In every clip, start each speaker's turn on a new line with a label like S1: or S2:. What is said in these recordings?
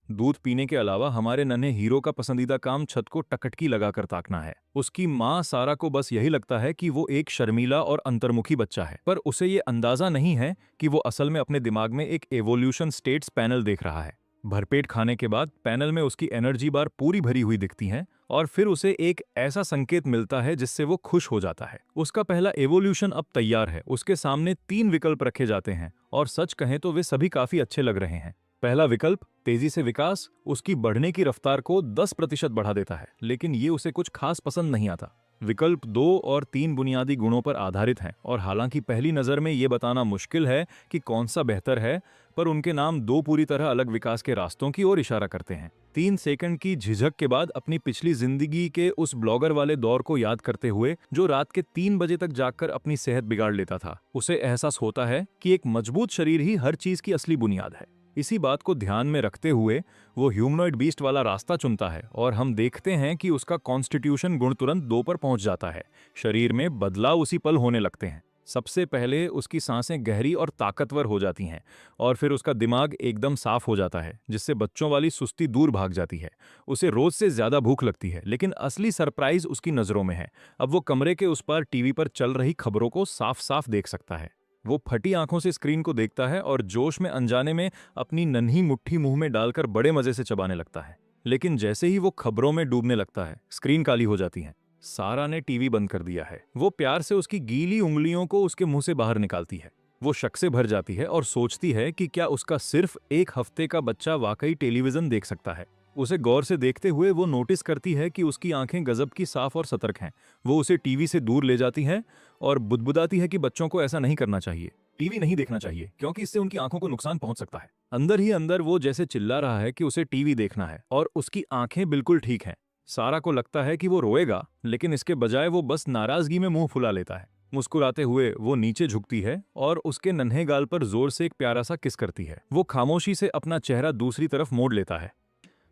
S1: दूध पीने के अलावा हमारे नन्हे हीरो का पसंदीदा काम छत को टकटकी लगाकर ताकना है। उसकी माँ सारा को बस यही लगता है कि वो एक शर्मीला और अंतर्मुखी बच्चा है, पर उसे ये अंदाजा नहीं है कि वो असल में अपने दिमाग में एक एवोल्यूशन स्टेट्स पैनल देख रहा है। भरपेट खाने के बाद पैनल में उसकी एनर्जी बार पूरी भरी हुई दिखती हैं और फिर उसे एक ऐसा संकेत मिलता है जिससे वो खुश हो जाता है। उसका पहला एवोल्यूशन अब तैयार है। उसके सामने 3 विकल्प रखे जाते हैं और सच कहें तो वे सभी काफी अच्छे लग रहे हैं। पहला विकल्प तेजी से विकास उसकी बढ़ने की रफ्तार को 10% बढ़ा देता है, लेकिन ये उसे कुछ खास पसंद नहीं आता। विकल्प 2 और 3 बुनियादी गुणों पर आधारित हैं और हालांकि पहली नज़र में ये बताना मुश्किल है कि कौन सा बेहतर है, पर उनके नाम 2 पूरी तरह अलग विकास के रास्तों की ओर इशारा करते हैं। 3 सेकंड की झिझक के बाद अपनी पिछली जिंदगी के उस ब्लॉगर वाले दौर को याद करते हुए जो रात के 3 बजे तक जागकर अपनी सेहत बिगाड़ लेता था, उसे एहसास होता है कि एक मजबूत शरीर ही हर चीज की असली बुनियाद है। इसी बात को ध्यान में रखते हुए वो ह्यूमनॉइड बीस्ट वाला रास्ता चुनता है और हम देखते हैं कि उसका कॉन्स्टिट्यूशन गुण तुरंत 2 पर पहुंच जाता है। शरीर में बदलाव उसी पल होने लगते हैं। सबसे पहले उसकी सांसें गहरी और ताकतवर हो जाती हैं और फिर उसका दिमाग एकदम साफ हो जाता है, जिससे बच्चों वाली सुस्ती दूर भाग जाती है। उसे रोज से ज्यादा भूख लगती है, लेकिन असली सरप्राइज उसकी नजरों में है। अब वो कमरे के उस पार टीवी पर चल रही खबरों को साफ साफ देख सकता है। वो फटी आंखों से स्क्रीन को देखता है और जोश में अनजाने में अपनी नन्ही मुट्ठी मुंह में डालकर बड़े मजे से चबाने लगता है। लेकिन जैसे ही वो खबरों में डूबने लगता है, स्क्रीन काली हो जाती है। सारा ने टीवी बंद कर दिया है। वो प्यार से उसकी गीली उंगलियों को उसके मुंह से बाहर निकालती है। वो शक से भर जाती है और सोचती है कि क्या उसका सिर्फ 1 हफ्ते का बच्चा वाकई टेलीविजन देख सकता है। उसे गौर से देखते हुए वो नोटिस करती है कि उसकी आंखें गजब की साफ और सतर्क हैं। वो उसे टीवी से दूर ले जाती है और बुदबुदाती है कि बच्चों को ऐसा नहीं करना चाहिए, टीवी नहीं देखना चाहिए, क्योंकि इससे उनकी आंखों को नुकसान पहुंच सकता है। अंदर ही अंदर वो जैसे चिल्ला रहा है कि उसे टीवी देखना है और उसकी आंखें बिल्कुल ठीक हैं। सारा को लगता है कि वो रोएगा, लेकिन इसके बजाय वो बस नाराजगी में मुंह फुला लेता है। मुस्कुराते हुए वो नीचे झुकती है और उसके नन्हे गाल पर जोर से एक प्यारा सा किस करती है। वो खामोशी से अपना चेहरा दूसरी तरफ मोड़ लेता है।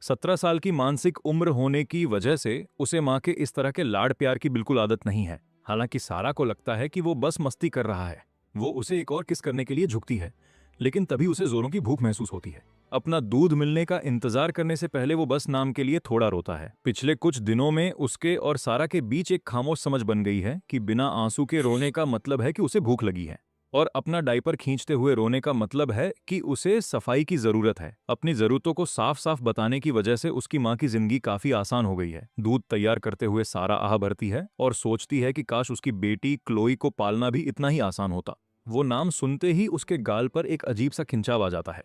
S1: 17 साल की मानसिक उम्र होने की वजह से उसे माँ के इस तरह के लाड़ प्यार की बिल्कुल आदत नहीं है। हालांकि सारा को लगता है कि वो बस मस्ती कर रहा है। वो उसे एक और किस करने के लिए झुकती है, लेकिन तभी उसे जोरों की भूख महसूस होती है। अपना दूध मिलने का इंतजार करने से पहले वो बस नाम के लिए थोड़ा रोता है। पिछले कुछ दिनों में उसके और सारा के बीच एक खामोश समझ बन गई है कि बिना आंसू के रोने का मतलब है कि उसे भूख लगी है, और अपना डायपर खींचते हुए रोने का मतलब है कि उसे सफाई की जरूरत है। अपनी जरूरतों को साफ साफ बताने की वजह से उसकी माँ की जिंदगी काफी आसान हो गई है। दूध तैयार करते हुए सारा आह भरती है और सोचती है कि काश उसकी बेटी क्लोई को पालना भी इतना ही आसान होता। वो नाम सुनते ही उसके गाल पर एक अजीब सा खिंचाव आ जाता है।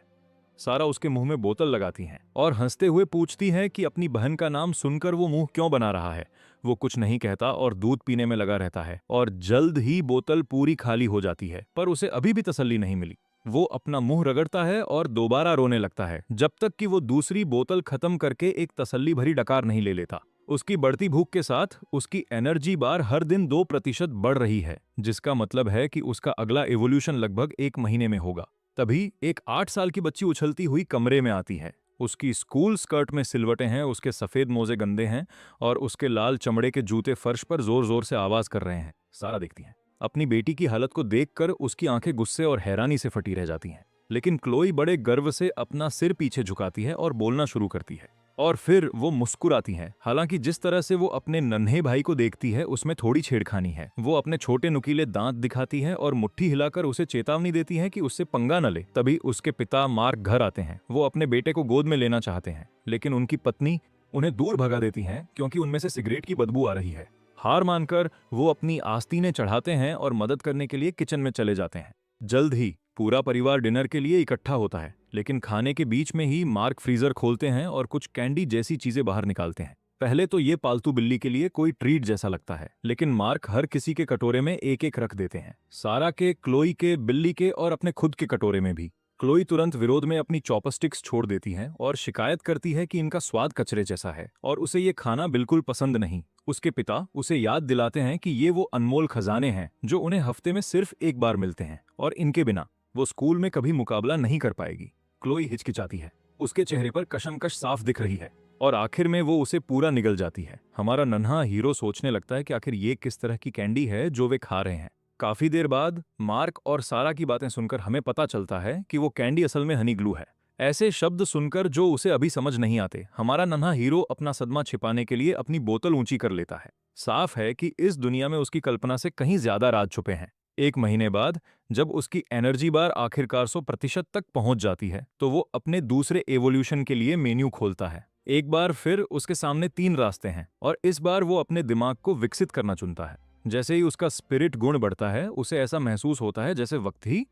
S1: सारा उसके मुंह में बोतल लगाती है और हंसते हुए पूछती है कि अपनी बहन का नाम सुनकर वो मुंह क्यों बना रहा है। वो कुछ नहीं कहता और दूध पीने में लगा रहता है और जल्द ही बोतल पूरी खाली हो जाती है, पर उसे अभी भी तसल्ली नहीं मिली। वो अपना मुंह रगड़ता है और दोबारा रोने लगता है जब तक कि वो दूसरी बोतल खत्म करके एक तसल्ली भरी डकार नहीं ले लेता। उसकी बढ़ती भूख के साथ उसकी एनर्जी बार हर दिन 2% बढ़ रही है, जिसका मतलब है कि उसका अगला एवोल्यूशन लगभग 1 महीने में होगा। तभी एक 8 साल की बच्ची उछलती हुई कमरे में आती है। उसकी स्कूल स्कर्ट में सिलवटें हैं, उसके सफेद मोजे गंदे हैं और उसके लाल चमड़े के जूते फर्श पर जोर जोर से आवाज कर रहे हैं। सारा देखती है। अपनी बेटी की हालत को देखकर उसकी आंखें गुस्से और हैरानी से फटी रह जाती हैं। लेकिन क्लोई बड़े गर्व से अपना सिर पीछे झुकाती है और बोलना शुरू करती है। और फिर वो मुस्कुराती हैं। हालांकि जिस तरह से वो अपने नन्हे भाई को देखती है उसमें थोड़ी छेड़खानी है। वो अपने छोटे नुकीले दांत दिखाती है और मुट्ठी हिलाकर उसे चेतावनी देती है कि उससे पंगा न ले। तभी उसके पिता मार्क घर आते हैं। वो अपने बेटे को गोद में लेना चाहते हैं, लेकिन उनकी पत्नी उन्हें दूर भगा देती हैं क्योंकि उनमें से सिगरेट की बदबू आ रही है। हार मानकर वो अपनी आस्तीनें चढ़ाते हैं और मदद करने के लिए किचन में चले जाते हैं। जल्द ही पूरा परिवार डिनर के लिए इकट्ठा होता है, लेकिन खाने के बीच में ही मार्क फ्रीजर खोलते हैं और कुछ कैंडी जैसी चीजें बाहर निकालते हैं। पहले तो ये पालतू बिल्ली के लिए कोई ट्रीट जैसा लगता है, लेकिन मार्क हर किसी के कटोरे में एक एक रख देते हैं। सारा के, क्लोई के, बिल्ली के और अपने खुद के कटोरे में भी। क्लोई तुरंत विरोध में अपनी चॉपस्टिक्स छोड़ देती है और शिकायत करती है कि इनका स्वाद कचरे जैसा है और उसे ये खाना बिल्कुल पसंद नहीं। उसके पिता उसे याद दिलाते हैं कि ये वो अनमोल खजाने हैं जो उन्हें हफ्ते में सिर्फ एक बार मिलते हैं और इनके बिना वो स्कूल में कभी मुकाबला नहीं कर पाएगी। क्लोई हिचकिचाती है। उसके चेहरे पर कशमकश साफ दिख रही है और आखिर में वो उसे पूरा निगल जाती है। हमारा नन्हा हीरो सोचने लगता है कि आखिर ये किस तरह की कैंडी है जो वे खा रहे हैं। काफी देर बाद मार्क और सारा की बातें सुनकर हमें पता चलता है कि वो कैंडी असल में हनी ग्लू है। ऐसे शब्द सुनकर जो उसे अभी समझ नहीं आते, हमारा नन्हा हीरो अपना सदमा छिपाने के लिए अपनी बोतल ऊंची कर लेता है। साफ है कि इस दुनिया में उसकी कल्पना से कहीं ज्यादा राज छुपे हैं। एक महीने बाद जब उसकी एनर्जी बार आखिरकार 100% तक पहुंच जाती है, तो वो अपने दूसरे एवोल्यूशन के लिए मेन्यू खोलता है। एक बार फिर उसके सामने 3 रास्ते हैं और इस बार वो अपने दिमाग को विकसित करना चुनता है। जैसे ही उसका स्पिरिट गुण बढ़ता है, उसे ऐसा महसूस होता है जैसे वक्त ही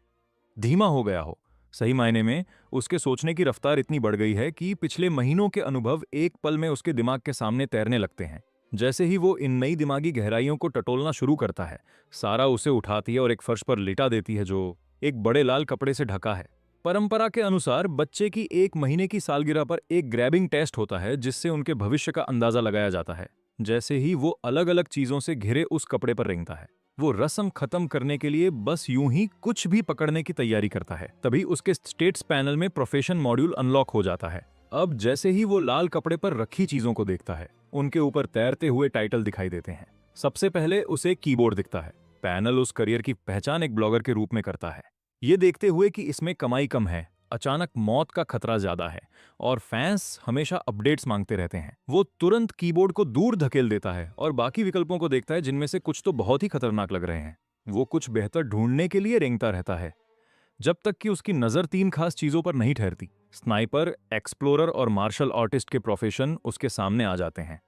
S1: धीमा हो गया हो। सही मायने में उसके सोचने की रफ्तार इतनी बढ़ गई है कि पिछले महीनों के अनुभव एक पल में उसके दिमाग के सामने तैरने लगते हैं। जैसे ही वो इन नई दिमागी गहराइयों को टटोलना शुरू करता है, सारा उसे उठाती है और एक फर्श पर लिटा देती है जो एक बड़े लाल कपड़े से ढका है। परंपरा के अनुसार बच्चे की 1 महीने की सालगिरह पर एक ग्रैबिंग टेस्ट होता है जिससे उनके भविष्य का अंदाजा लगाया जाता है। जैसे ही वो अलग अलग चीजों से घिरे उस कपड़े पर रेंगता है, वो रस्म खत्म करने के लिए बस यूं ही कुछ भी पकड़ने की तैयारी करता है, तभी उसके स्टेट्स पैनल में प्रोफेशन मॉड्यूल अनलॉक हो जाता है। अब जैसे ही वो लाल कपड़े पर रखी चीजों को देखता है, उनके ऊपर तैरते हुए टाइटल दिखाई देते हैं। सबसे पहले उसे एक कीबोर्ड दिखता है। पैनल उस करियर की पहचान एक ब्लॉगर के रूप में करता है। ये देखते हुए कि इसमें कमाई कम है, अचानक मौत का खतरा ज्यादा है और फैंस हमेशा अपडेट्स मांगते रहते हैं, वो तुरंत कीबोर्ड को दूर धकेल देता है और बाकी विकल्पों को देखता है जिनमें से कुछ तो बहुत ही खतरनाक लग रहे हैं। वो कुछ बेहतर ढूंढने के लिए रेंगता रहता है जब तक कि उसकी नजर 3 खास चीजों पर नहीं ठहरती। स्नाइपर, एक्सप्लोरर और मार्शल आर्टिस्ट के प्रोफेशन उसके सामने आ जाते हैं।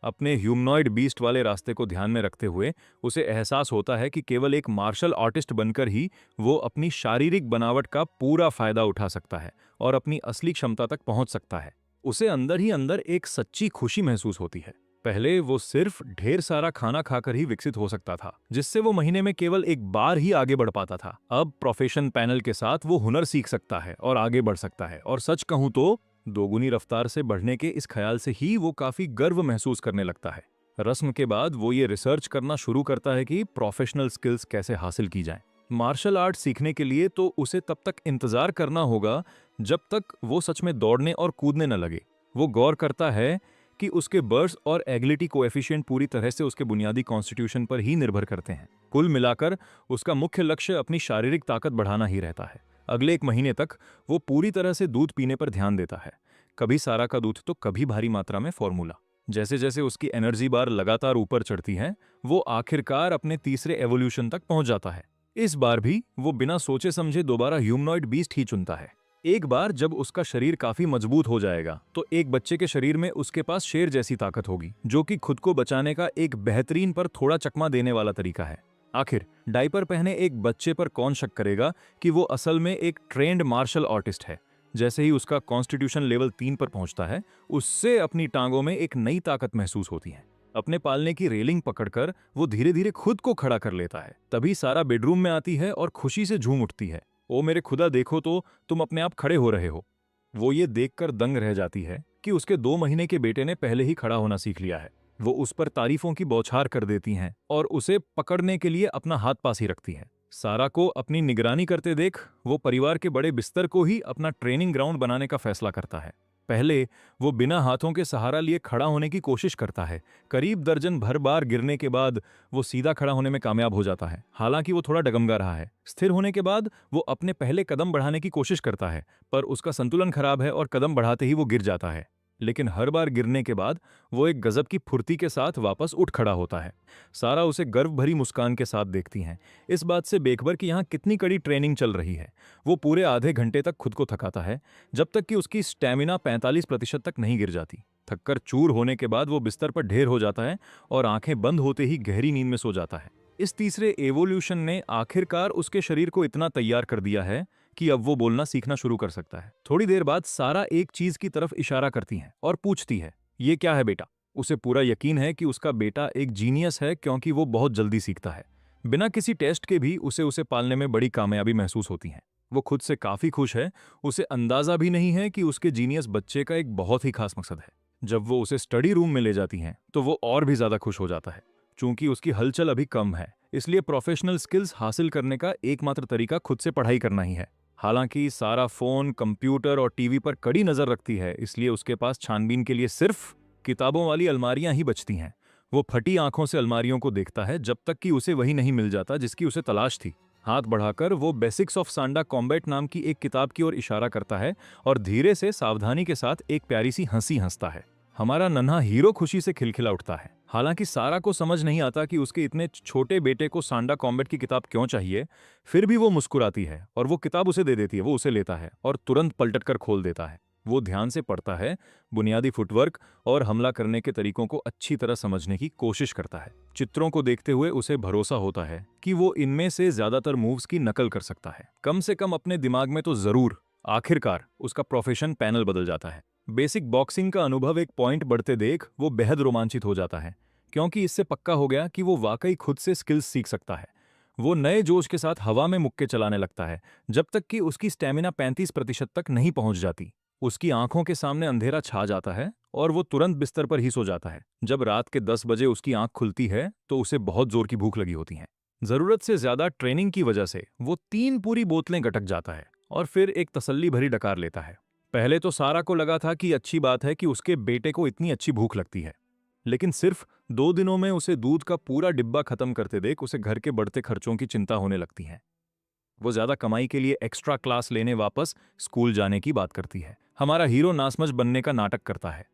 S1: अपने ह्यूमनॉइड बीस्ट वाले रास्ते को ध्यान में रखते हुए उसे एहसास होता है कि केवल एक मार्शल आर्टिस्ट बनकर ही वो अपनी शारीरिक बनावट का पूरा फायदा उठा सकता है और अपनी असली क्षमता तक पहुंच सकता है। उसे अंदर ही अंदर एक सच्ची खुशी महसूस होती है। पहले वो सिर्फ ढेर सारा खाना खाकर ही विकसित हो सकता था, जिससे वो महीने में केवल एक बार ही आगे बढ़ पाता था। अब प्रोफेशन पैनल के साथ वो हुनर सीख सकता है और आगे बढ़ सकता है, और सच कहूं तो दोगुनी रफ्तार से बढ़ने के इस ख्याल से ही वो काफी गर्व महसूस करने लगता है। रस्म के बाद वो ये रिसर्च करना शुरू करता है कि प्रोफेशनल स्किल्स कैसे हासिल की जाएं। मार्शल आर्ट सीखने के लिए तो उसे तब तक इंतजार करना होगा जब तक वो सच में दौड़ने और कूदने न लगे। वो गौर करता है कि उसके बर्स्ट और एगिलिटी कोएफिशिएंट पूरी तरह से उसके बुनियादी कॉन्स्टिट्यूशन पर ही निर्भर करते हैं। कुल मिलाकर उसका मुख्य लक्ष्य अपनी शारीरिक ताकत बढ़ाना ही रहता है। अगले 1 महीने तक वो पूरी तरह से दूध पीने पर ध्यान देता है, कभी सारा का दूध तो कभी भारी मात्रा में फॉर्मूला। जैसे जैसे उसकी एनर्जी बार लगातार ऊपर चढ़ती है, वो आखिरकार अपने तीसरे एवोल्यूशन तक पहुंच जाता है। इस बार भी वो बिना सोचे समझे दोबारा ह्यूमनॉइड बीस्ट ही चुनता है। एक बार जब उसका शरीर काफी मजबूत हो जाएगा, तो एक बच्चे के शरीर में उसके पास शेर जैसी ताकत होगी, जो कि खुद को बचाने का एक बेहतरीन पर थोड़ा चकमा देने वाला तरीका है। आखिर डायपर पहने एक बच्चे पर कौन शक करेगा कि वो असल में एक ट्रेंड मार्शल आर्टिस्ट है। जैसे ही उसका कॉन्स्टिट्यूशन लेवल 3 पर पहुंचता है, उससे अपनी टांगों में एक नई ताकत महसूस होती है। अपने पालने की रेलिंग पकड़कर वो धीरे धीरे खुद को खड़ा कर लेता है। तभी सारा बेडरूम में आती है और खुशी से झूम उठती है। ओ मेरे खुदा, देखो तो, तुम अपने आप खड़े हो रहे हो। वो ये देखकर दंग रह जाती है कि उसके 2 महीने के बेटे ने पहले ही खड़ा होना सीख लिया है। वो उस पर तारीफों की बौछार कर देती हैं और उसे पकड़ने के लिए अपना हाथ पास ही रखती हैं। सारा को अपनी निगरानी करते देख वो परिवार के बड़े बिस्तर को ही अपना ट्रेनिंग ग्राउंड बनाने का फैसला करता है। पहले वो बिना हाथों के सहारा लिए खड़ा होने की कोशिश करता है। करीब दर्जन भर बार गिरने के बाद वो सीधा खड़ा होने में कामयाब हो जाता है। हालांकि वो थोड़ा डगमगा रहा है। स्थिर होने के बाद वो अपने पहले कदम बढ़ाने की कोशिश करता है, पर उसका संतुलन खराब है और कदम बढ़ाते ही वो गिर जाता है। लेकिन हर बार गिरने के बाद वो एक गजब की फुर्ती के साथ वापस उठ खड़ा होता है। सारा उसे गर्व भरी मुस्कान के साथ देखती हैं, इस बात से बेखबर कि यहाँ कितनी कड़ी ट्रेनिंग चल रही है। वो पूरे आधे घंटे तक खुद को थकाता है, जब तक कि उसकी स्टैमिना 45% तक नहीं गिर जाती। थककर चूर होने के बाद वो बिस्तर पर ढेर हो जाता है और आंखें बंद होते ही गहरी नींद में सो जाता है। इस तीसरे एवोल्यूशन ने आखिरकार उसके शरीर को इतना तैयार कर दिया है कि अब वो बोलना सीखना शुरू कर सकता है। थोड़ी देर बाद सारा एक चीज की तरफ इशारा करती है और पूछती है, ये क्या है बेटा? उसे पूरा यकीन है कि उसका बेटा एक जीनियस है, क्योंकि वो बहुत जल्दी सीखता है। बिना किसी टेस्ट के भी उसे पालने में बड़ी कामयाबी महसूस होती है। वो खुद से काफी खुश है। उसे अंदाजा भी नहीं है कि उसके जीनियस बच्चे का एक बहुत ही खास मकसद है। जब वो उसे स्टडी रूम में ले जाती हैं, तो वो और भी ज्यादा खुश हो जाता है। चूंकि उसकी हलचल अभी कम है, इसलिए प्रोफेशनल स्किल्स हासिल करने का एकमात्र तरीका खुद से पढ़ाई करना ही है। हालांकि सारा फोन, कंप्यूटर और टीवी पर कड़ी नजर रखती है, इसलिए उसके पास छानबीन के लिए सिर्फ किताबों वाली अलमारियां ही बचती हैं। वो फटी आंखों से अलमारियों को देखता है जब तक कि उसे वही नहीं मिल जाता जिसकी उसे तलाश थी। हाथ बढ़ाकर वो बेसिक्स ऑफ सांडा कॉम्बैट नाम की एक किताब की ओर इशारा करता है और धीरे से सावधानी के साथ एक प्यारी सी हंसी हंसता है। हमारा नन्हा हीरो खुशी से खिलखिला उठता है। हालांकि सारा को समझ नहीं आता कि उसके इतने छोटे बेटे को सांडा कॉम्बैट की किताब क्यों चाहिए, फिर भी वो मुस्कुराती है और वो किताब उसे दे देती है। वो उसे लेता है और तुरंत पलट कर खोल देता है। वो ध्यान से पढ़ता है, बुनियादी फुटवर्क और हमला करने के तरीकों को अच्छी तरह समझने की कोशिश करता है। चित्रों को देखते हुए उसे भरोसा होता है कि वो इनमें से ज्यादातर मूव्स की नकल कर सकता है, कम से कम अपने दिमाग में तो जरूर। आखिरकार उसका प्रोफेशन पैनल बदल जाता है। बेसिक बॉक्सिंग का अनुभव एक पॉइंट बढ़ते देख वो बेहद रोमांचित हो जाता है, क्योंकि इससे पक्का हो गया कि वो वाकई खुद से स्किल्स सीख सकता है। वो नए जोश के साथ हवा में मुक्के चलाने लगता है, जब तक कि उसकी स्टेमिना 35% तक नहीं पहुंच जाती। उसकी आंखों के सामने अंधेरा छा जाता है और वो तुरंत बिस्तर पर ही सो जाता है। जब रात के 10 बजे उसकी आंख खुलती है तो उसे बहुत जोर की भूख लगी होती है। जरूरत से ज्यादा ट्रेनिंग की वजह से वो 3 पूरी बोतलें गटक जाता है और फिर एक तसल्ली भरी डकार लेता है। पहले तो सारा को लगा था कि अच्छी बात है कि उसके बेटे को इतनी अच्छी भूख लगती है, लेकिन सिर्फ 2 दिनों में उसे दूध का पूरा डिब्बा खत्म करते देख उसे घर के बढ़ते खर्चों की चिंता होने लगती है। वो ज्यादा कमाई के लिए एक्स्ट्रा क्लास लेने वापस स्कूल जाने की बात करती है। हमारा हीरो नासमझ बनने का नाटक करता है,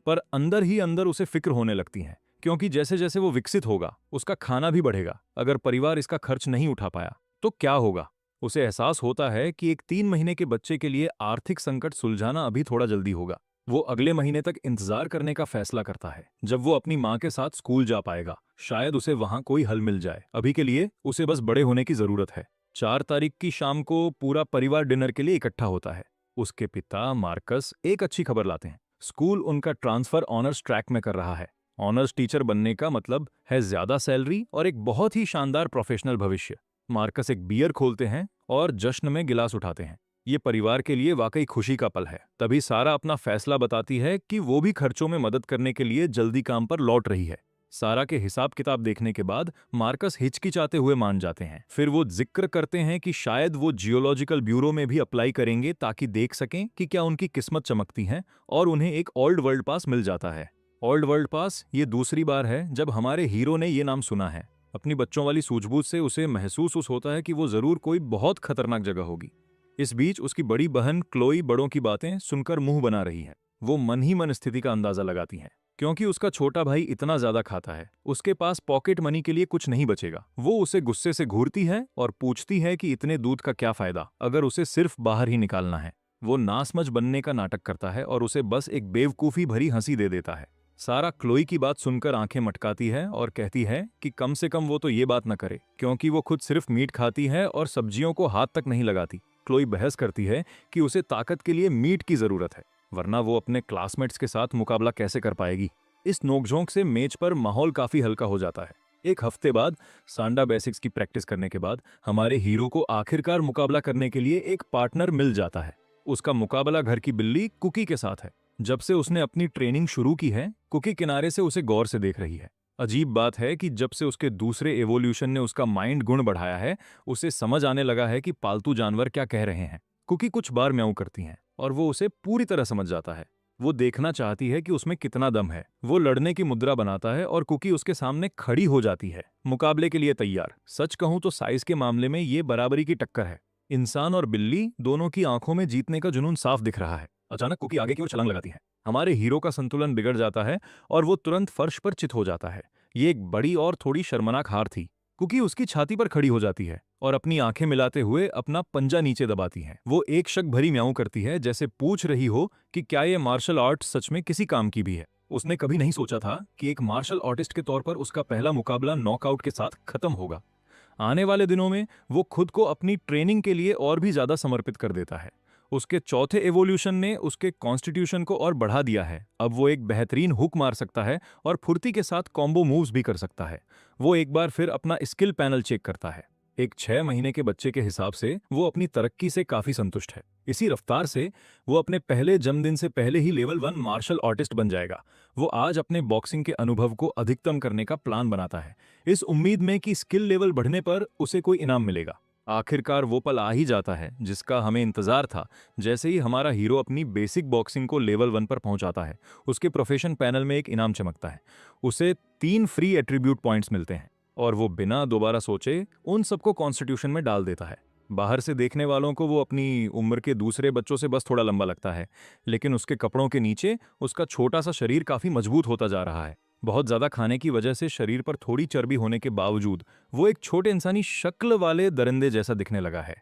S1: पर अंदर ही अंदर उसे फिक्र होने लगती है, क्योंकि जैसे जैसे वो विकसित होगा उसका खाना भी बढ़ेगा। अगर परिवार इसका खर्च नहीं उठा पाया तो क्या होगा। उसे एहसास होता है कि एक 3 महीने के बच्चे के लिए आर्थिक संकट सुलझाना अभी थोड़ा जल्दी होगा। वो अगले महीने तक इंतजार करने का फैसला करता है, जब वो अपनी माँ के साथ स्कूल जा पाएगा। शायद उसे वहां कोई हल मिल जाए। अभी के लिए उसे बस बड़े होने की जरूरत है। 4 तारीख की शाम को पूरा परिवार डिनर के लिए इकट्ठा होता है। उसके पिता मार्कस एक अच्छी खबर लाते हैं। स्कूल उनका ट्रांसफर ऑनर्स ट्रैक में कर रहा है। ऑनर्स टीचर बनने का मतलब है ज्यादा सैलरी और एक बहुत ही शानदार प्रोफेशनल भविष्य। मार्कस एक बियर खोलते हैं और जश्न में गिलास उठाते हैं। ये परिवार के लिए वाकई खुशी का पल है। तभी सारा अपना फैसला बताती है कि वो भी खर्चों में मदद करने के लिए जल्दी काम पर लौट रही है। सारा के हिसाब किताब देखने के बाद मार्कस हिचकिचाते हुए मान जाते हैं। फिर वो जिक्र करते हैं कि शायद वो जियोलॉजिकल ब्यूरो में भी अप्लाई करेंगे ताकि देख सकें कि क्या उनकी किस्मत चमकती है, और उन्हें एक ओल्ड वर्ल्ड पास मिल जाता है। ओल्ड वर्ल्ड पास ये दूसरी बार है जब हमारे हीरो ने ये नाम सुना है। अपनी बच्चों वाली सूझबूझ से उसे महसूस होता है कि वो जरूर कोई बहुत खतरनाक जगह होगी। इस बीच उसकी बड़ी बहन क्लोई बड़ों की बातें सुनकर मुंह बना रही है। वो मन ही मन स्थिति का अंदाजा लगाती है, क्योंकि उसका छोटा भाई इतना ज्यादा खाता है उसके पास पॉकेट मनी के लिए कुछ नहीं बचेगा। वो उसे गुस्से से घूरती है और पूछती है कि इतने दूध का क्या फायदा अगर उसे सिर्फ बाहर ही निकालना है। वो नासमझ बनने का नाटक करता है और उसे बस एक बेवकूफी भरी हंसी दे देता है। सारा क्लोई की बात सुनकर आंखें मटकाती है और कहती है कि कम से कम वो तो ये बात न करे, क्योंकि वो खुद सिर्फ मीट खाती है और सब्जियों को हाथ तक नहीं लगाती। क्लोई बहस करती है कि उसे ताकत के लिए मीट की जरूरत है, वरना वो अपने क्लासमेट्स के साथ मुकाबला कैसे कर पाएगी। इस नोकझोंक से मेज पर माहौल काफी हल्का हो जाता है। एक हफ्ते बाद सांडा बेसिक्स की प्रैक्टिस करने के बाद हमारे हीरो को आखिरकार मुकाबला करने के लिए एक पार्टनर मिल जाता है। उसका मुकाबला घर की बिल्ली कुकी के साथ है। जब से उसने अपनी ट्रेनिंग शुरू की है, कुकी किनारे से उसे गौर से देख रही है। अजीब बात है कि जब से उसके दूसरे एवोल्यूशन ने उसका माइंड गुण बढ़ाया है, उसे समझ आने लगा है कि पालतू जानवर क्या कह रहे हैं। कुकी कुछ बार म्याऊं करती हैं और वो उसे पूरी तरह समझ जाता है। वो देखना चाहती है कि उसमें कितना दम है। वो लड़ने की मुद्रा बनाता है और कुकी उसके सामने खड़ी हो जाती है, मुकाबले के लिए तैयार। सच कहूं तो साइज के मामले में ये बराबरी की टक्कर है। इंसान और बिल्ली दोनों की आंखों में जीतने का जुनून साफ दिख रहा है। अचानक कुकी आगे की ओर छलांग लगाती है। हमारे हीरो का संतुलन बिगड़ जाता है और वो तुरंत फर्श पर चित हो जाता है। ये एक बड़ी और थोड़ी शर्मनाक हार थी। कुकी उसकी छाती पर खड़ी हो जाती है और अपनी आंखें मिलाते हुए अपना पंजा नीचे दबाती है। वो एक शक भरी म्याऊं करती है, जैसे पूछ रही हो कि क्या ये मार्शल आर्ट सच में किसी काम की भी है। उसने कभी नहीं सोचा था कि एक मार्शल आर्टिस्ट के तौर पर उसका पहला मुकाबला नॉकआउट के साथ खत्म होगा। आने वाले दिनों में वो खुद को अपनी ट्रेनिंग के लिए और भी ज्यादा समर्पित कर देता है। उसके चौथे एवोल्यूशन ने उसके कॉन्स्टिट्यूशन को और बढ़ा दिया है। अब वो एक बेहतरीन हुक मार सकता है और फुर्ती के साथ कॉम्बो मूव्स भी कर सकता है। वो एक बार फिर अपना स्किल पैनल चेक करता है। एक 6 महीने के बच्चे के हिसाब से वो अपनी तरक्की से काफी संतुष्ट है। इसी रफ्तार से वो अपने पहले जन्मदिन से पहले ही लेवल 1 मार्शल आर्टिस्ट बन जाएगा। वो आज अपने बॉक्सिंग के अनुभव को अधिकतम करने का प्लान बनाता है, इस उम्मीद में कि स्किल लेवल बढ़ने पर उसे कोई इनाम मिलेगा। आखिरकार वो पल आ ही जाता है जिसका हमें इंतजार था। जैसे ही हमारा हीरो अपनी बेसिक बॉक्सिंग को लेवल 1 पर पहुंचाता है, उसके प्रोफेशन पैनल में एक इनाम चमकता है। उसे 3 फ्री एट्रीब्यूट पॉइंट्स मिलते हैं और वो बिना दोबारा सोचे उन सबको कॉन्स्टिट्यूशन में डाल देता है। बाहर से देखने वालों को वो अपनी उम्र के दूसरे बच्चों से बस थोड़ा लंबा लगता है, लेकिन उसके कपड़ों के नीचे उसका छोटा सा शरीर काफी मजबूत होता जा रहा है। बहुत ज्यादा खाने की वजह से शरीर पर थोड़ी चर्बी होने के बावजूद वो एक छोटे इंसानी शक्ल वाले दरिंदे जैसा दिखने लगा है।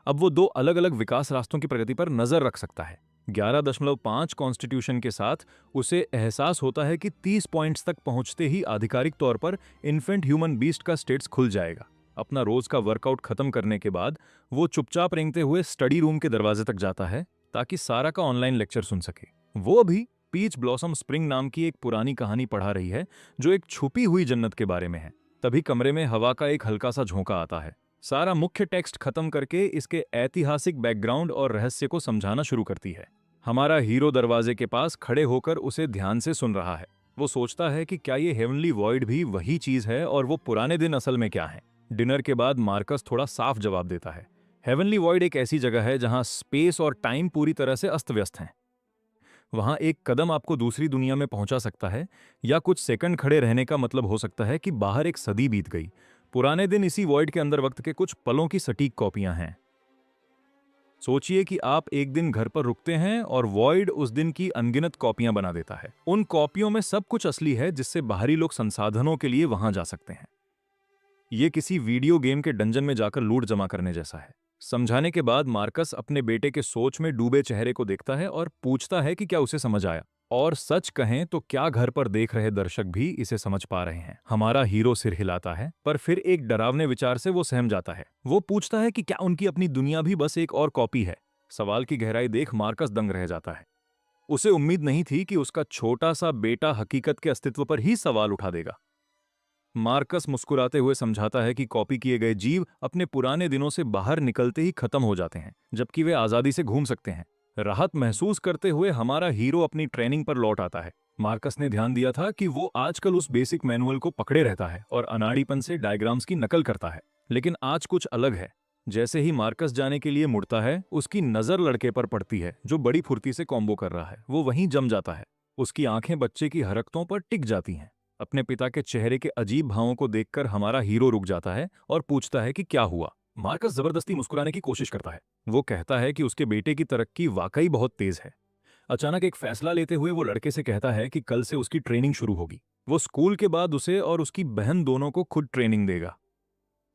S1: अब वो दो अलग अलग विकास रास्तों की प्रगति पर नजर रख सकता है। 11.5 कॉन्स्टिट्यूशन के साथ उसे एहसास होता है कि 30 पॉइंट्स तक पहुंचते ही आधिकारिक तौर पर इन्फेंट ह्यूमन बीस्ट का स्टेटस खुल जाएगा। अपना रोज का वर्कआउट खत्म करने के बाद वो चुपचाप रेंगते हुए स्टडी रूम के दरवाजे तक जाता है ताकि सारा का ऑनलाइन लेक्चर सुन सके। वो अभी पीच ब्लॉसम स्प्रिंग नाम की एक पुरानी कहानी पढ़ा रही है जो एक छुपी हुई जन्नत के बारे में है। तभी कमरे में हवा का एक हल्का सा झोंका आता है। सारा मुख्य टेक्स्ट खत्म करके इसके ऐतिहासिक बैकग्राउंड और रहस्य को समझाना शुरू करती है। हमारा हीरो दरवाजे के पास खड़े होकर उसे ध्यान से सुन रहा है। वो सोचता है कि क्या ये हेवनली वॉइड भी वही चीज है और वो पुराने दिन असल में क्या है। डिनर के बाद मार्कस थोड़ा साफ जवाब देता है। हेवनली वॉइड एक ऐसी जगह है जहां स्पेस और टाइम पूरी तरह से अस्त व्यस्त हैं। वहां एक कदम आपको दूसरी दुनिया में पहुंचा सकता है या कुछ सेकंड खड़े रहने का मतलब हो सकता है कि बाहर एक सदी बीत गई। पुराने दिन इसी वॉइड के अंदर वक्त के कुछ पलों की सटीक कॉपियां हैं। सोचिए कि आप एक दिन घर पर रुकते हैं और वॉइड उस दिन की अनगिनत कॉपियां बना देता है। उन कॉपियों में सब कुछ असली है जिससे बाहरी लोग संसाधनों के लिए वहां जा सकते हैं। ये किसी वीडियो गेम के डंजन में जाकर लूट जमा करने जैसा है। समझाने के बाद मार्कस अपने बेटे के सोच में डूबे चेहरे को देखता है और पूछता है कि क्या उसे समझ आया। और सच कहें तो क्या घर पर देख रहे दर्शक भी इसे समझ पा रहे हैं। हमारा हीरो सिर हिलाता है, पर फिर एक डरावने विचार से वो सहम जाता है। वो पूछता है कि क्या उनकी अपनी दुनिया भी बस एक और कॉपी है। सवाल की गहराई देख मार्कस दंग रह जाता है। उसे उम्मीद नहीं थी कि उसका छोटा सा बेटा हकीकत के अस्तित्व पर ही सवाल उठा देगा। मार्कस मुस्कुराते हुए समझाता है कि कॉपी किए गए जीव अपने पुराने दिनों से बाहर निकलते ही खत्म हो जाते हैं, जबकि वे आजादी से घूम सकते हैं। राहत महसूस करते हुए हमारा हीरो अपनी ट्रेनिंग पर लौट आता है। मार्कस ने ध्यान दिया था कि वो आजकल उस बेसिक मैनुअल को पकड़े रहता है और अनाड़ीपन से डायग्राम्स की नकल करता है, लेकिन आज कुछ अलग है। जैसे ही मार्कस जाने के लिए मुड़ता है, उसकी नजर लड़के पर पड़ती है जो बड़ी फुर्ती से कॉम्बो कर रहा है। वो वहीं जम जाता है। उसकी आंखें बच्चे की हरकतों पर टिक जाती हैं। अपने पिता के चेहरे के अजीब भावों को देखकर हमारा हीरो रुक जाता है और पूछता है कि क्या हुआ। मार्कस जबरदस्ती मुस्कुराने की कोशिश करता है। वो कहता है कि उसके बेटे की तरक्की वाकई बहुत तेज है। अचानक एक फैसला लेते हुए वो लड़के से कहता है कि कल से उसकी ट्रेनिंग शुरू होगी। वो स्कूल के बाद उसे और उसकी बहन दोनों को खुद ट्रेनिंग देगा।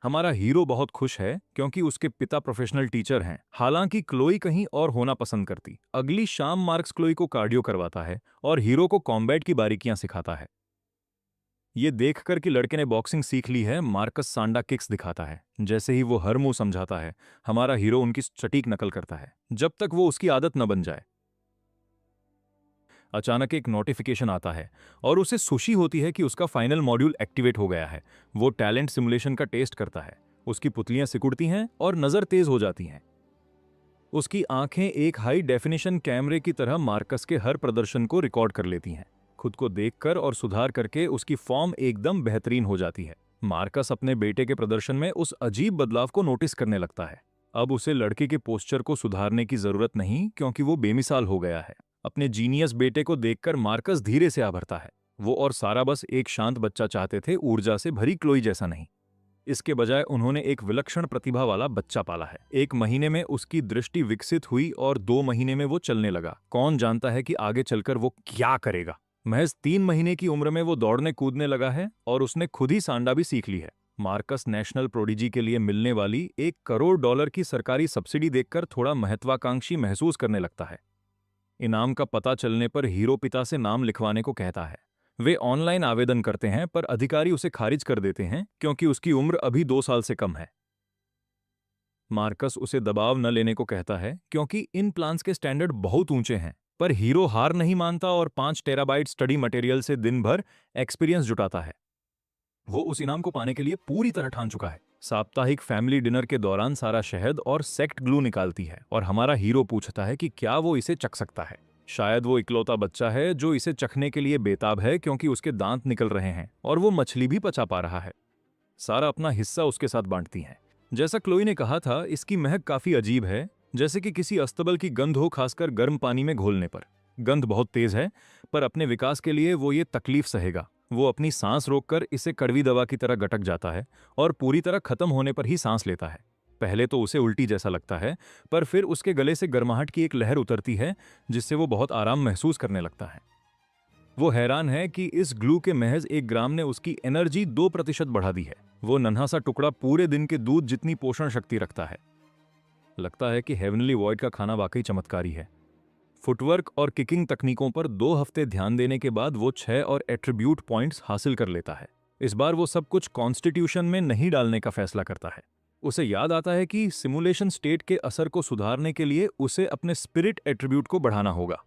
S1: हमारा हीरो बहुत खुश है क्योंकि उसके पिता प्रोफेशनल टीचर हैं। हालांकि क्लोई कहीं और होना पसंद करती। अगली शाम मार्कस क्लोई को कार्डियो करवाता है और हीरो को कॉम्बैट की बारीकियां सिखाता है। ये देखकर कि लड़के ने बॉक्सिंग सीख ली है, मार्कस सांडा किक्स दिखाता है। जैसे ही वो हर मुंह समझाता है, हमारा हीरो उनकी सटीक नकल करता है, जब तक वो उसकी आदत न बन जाए। अचानक एक नोटिफिकेशन आता है और उसे खुशी होती है कि उसका फाइनल मॉड्यूल एक्टिवेट हो गया है। वो टैलेंट सिमुलेशन का टेस्ट करता है। उसकी पुतलियां सिकुड़ती हैं और नजर तेज हो जाती हैं। उसकी आंखें एक हाई डेफिनेशन कैमरे की तरह मार्कस के हर प्रदर्शन को रिकॉर्ड कर लेती हैं। खुद को देखकर और सुधार करके उसकी फॉर्म एकदम बेहतरीन हो जाती है। मार्कस अपने बेटे के प्रदर्शन में उस अजीब बदलाव को नोटिस करने लगता है। अब उसे लड़के के पोस्चर को सुधारने की जरूरत नहीं, क्योंकि वो बेमिसाल हो गया है। अपने जीनियस बेटे को देखकर मार्कस धीरे से आभरता है। वो और सारा बस एक शांत बच्चा चाहते थे, ऊर्जा से भरी क्लोई जैसा नहीं। इसके बजाय उन्होंने एक विलक्षण प्रतिभा वाला बच्चा पाला है। 1 महीने में उसकी दृष्टि विकसित हुई और 2 महीने में वो चलने लगा। कौन जानता है कि आगे चलकर वो क्या करेगा। महज 3 महीने की उम्र में वो दौड़ने कूदने लगा है और उसने खुद ही सांडा भी सीख ली है। मार्कस नेशनल प्रोडिजी के लिए मिलने वाली $1 करोड़ की सरकारी सब्सिडी देखकर थोड़ा महत्वाकांक्षी महसूस करने लगता है। इनाम का पता चलने पर हीरो पिता से नाम लिखवाने को कहता है। वे ऑनलाइन आवेदन करते हैं, पर अधिकारी उसे खारिज कर देते हैं क्योंकि उसकी उम्र अभी 2 साल से कम है। मार्कस उसे दबाव न लेने को कहता है क्योंकि इन प्लान्स के स्टैंडर्ड बहुत ऊंचे हैं, पर हीरो हार नहीं मानता और 5 टेराबाइट स्टडी मटेरियल से दिन भर एक्सपीरियंस जुटाता है। वो उस इनाम को पाने के लिए पूरी तरह ठान चुका है। साप्ताहिक फैमिली डिनर के दौरान सारा शहद और सेक्ट ग्लू निकालती है और हमारा हीरो पूछता है कि क्या वो इसे चख सकता है। शायद वो इकलौता बच्चा है जो इसे चखने के लिए बेताब है, क्योंकि उसके दांत निकल रहे हैं और वो मछली भी पचा पा रहा है। सारा अपना हिस्सा उसके साथ बांटती है। जैसा क्लोई ने कहा था, इसकी महक काफी अजीब है, जैसे कि किसी अस्तबल की गंध हो, खासकर गर्म पानी में घोलने पर। गंध बहुत तेज है, पर अपने विकास के लिए वो ये तकलीफ सहेगा। वो अपनी सांस रोककर इसे कड़वी दवा की तरह गटक जाता है और पूरी तरह खत्म होने पर ही सांस लेता है। पहले तो उसे उल्टी जैसा लगता है, पर फिर उसके गले से गर्माहट की एक लहर उतरती है जिससे वो बहुत आराम महसूस करने लगता है। वो हैरान है कि इस ग्लू के महज 1 ग्राम ने उसकी एनर्जी 2% बढ़ा दी है। वो नन्हा सा टुकड़ा पूरे दिन के दूध जितनी पोषण शक्ति रखता है। लगता है कि हेवनली वॉइड का खाना वाकई चमत्कारी है। फुटवर्क और किकिंग तकनीकों पर 2 हफ्ते ध्यान देने के बाद वो 6 और एट्रीब्यूट पॉइंट्स हासिल कर लेता है। इस बार वो सब कुछ कॉन्स्टिट्यूशन में नहीं डालने का फैसला करता है। उसे याद आता है कि सिमुलेशन स्टेट के असर को सुधारने के लिए उसे अपने स्पिरिट एट्रीब्यूट को बढ़ाना होगा।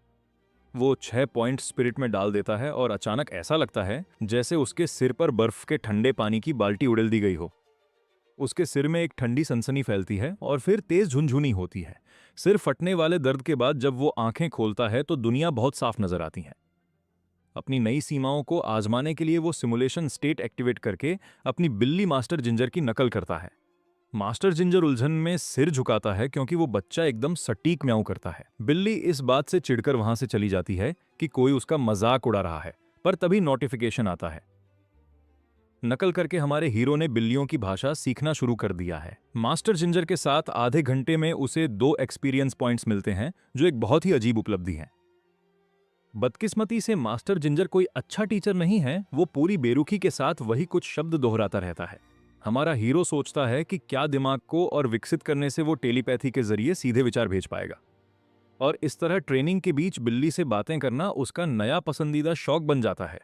S1: वो 6 पॉइंट स्पिरिट में डाल देता है और अचानक ऐसा लगता है जैसे उसके सिर पर बर्फ के ठंडे पानी की बाल्टी उड़ेल दी गई हो। उसके सिर में एक ठंडी सनसनी फैलती है और फिर तेज झुनझुनी होती है। सिर फटने वाले दर्द के बाद जब वो आंखें खोलता है तो दुनिया बहुत साफ नजर आती है। अपनी नई सीमाओं को आजमाने के लिए वो सिमुलेशन स्टेट एक्टिवेट करके अपनी बिल्ली मास्टर जिंजर की नकल करता है। मास्टर जिंजर उलझन में सिर झुकाता है क्योंकि वो बच्चा एकदम सटीक म्याऊं करता है। बिल्ली इस बात से चिढ़कर वहां से चली जाती है कि कोई उसका मजाक उड़ा रहा है, पर तभी नोटिफिकेशन आता है। नकल करके हमारे हीरो ने बिल्लियों की भाषा सीखना शुरू कर दिया है। मास्टर जिंजर के साथ आधे घंटे में उसे 2 एक्सपीरियंस पॉइंट्स मिलते हैं, जो एक बहुत ही अजीब उपलब्धि है। बदकिस्मती से मास्टर जिंजर कोई अच्छा टीचर नहीं है। वो पूरी बेरुखी के साथ वही कुछ शब्द दोहराता रहता है। हमारा हीरो सोचता है कि क्या दिमाग को और विकसित करने से वो टेलीपैथी के जरिए सीधे विचार भेज पाएगा, और इस तरह ट्रेनिंग के बीच बिल्ली से बातें करना उसका नया पसंदीदा शौक बन जाता है।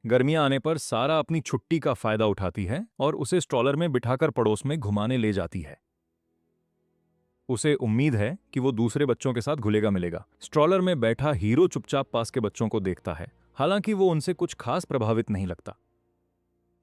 S1: गर्मियां आने पर सारा अपनी छुट्टी का फायदा उठाती है और उसे स्ट्रॉलर में बिठाकर पड़ोस में घुमाने ले जाती है। उसे उम्मीद है कि वो दूसरे बच्चों के साथ घुलेगा मिलेगा। स्ट्रॉलर में बैठा हीरो चुपचाप पास के बच्चों को देखता है, हालांकि वो उनसे कुछ खास प्रभावित नहीं लगता।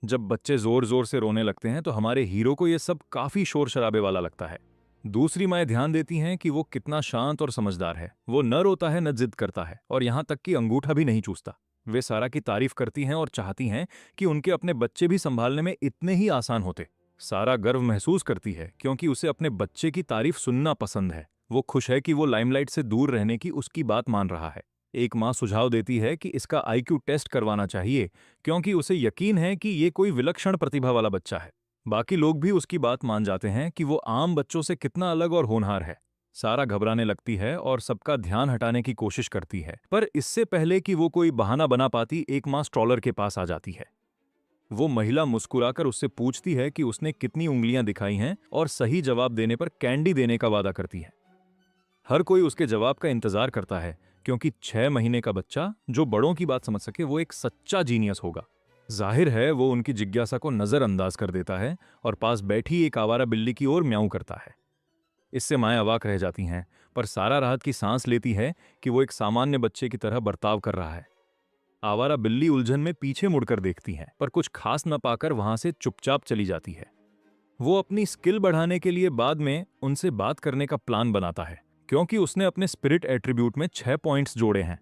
S1: जब बच्चे जोर जोर से रोने लगते हैं तो हमारे हीरो को यह सब काफी शोर शराबे वाला लगता है। दूसरी माएं ध्यान देती हैं कि वो कितना शांत और समझदार है। वो न रोता है, न जिद करता है, और यहां तक कि अंगूठा भी नहीं चूसता। वे सारा की तारीफ करती हैं और चाहती हैं कि उनके अपने बच्चे भी संभालने में इतने ही आसान होते। सारा गर्व महसूस करती है क्योंकि उसे अपने बच्चे की तारीफ सुनना पसंद है। वो खुश है कि वो लाइमलाइट से दूर रहने की उसकी बात मान रहा है। एक माँ सुझाव देती है कि इसका आईक्यू टेस्ट करवाना चाहिए क्योंकि उसे यकीन है कि ये कोई विलक्षण प्रतिभा वाला बच्चा है। बाकी लोग भी उसकी बात मान जाते हैं कि वो आम बच्चों से कितना अलग और होनहार है। सारा घबराने लगती है और सबका ध्यान हटाने की कोशिश करती है, पर इससे पहले कि वो कोई बहाना बना पाती, एक माँ स्ट्रॉलर के पास आ जाती है। वो महिला मुस्कुराकर उससे पूछती है कि उसने कितनी उंगलियां दिखाई हैं और सही जवाब देने पर कैंडी देने का वादा करती है। हर कोई उसके जवाब का इंतजार करता है क्योंकि 6 महीने का बच्चा जो बड़ों की बात समझ सके वो एक सच्चा जीनियस होगा। जाहिर है वो उनकी जिज्ञासा को नजरअंदाज कर देता है और पास बैठी एक आवारा बिल्ली की ओर म्याऊं करता है। इससे माएं अवाक रह जाती हैं, पर सारा राहत की सांस लेती है कि वो एक सामान्य बच्चे की तरह बर्ताव कर रहा है। आवारा बिल्ली उलझन में पीछे मुड़कर देखती है, पर कुछ खास न पाकर वहां से चुपचाप चली जाती है। वो अपनी स्किल बढ़ाने के लिए बाद में उनसे बात करने का प्लान बनाता है क्योंकि उसने अपने स्पिरिट एट्रीब्यूट में 6 पॉइंट्स जोड़े हैं।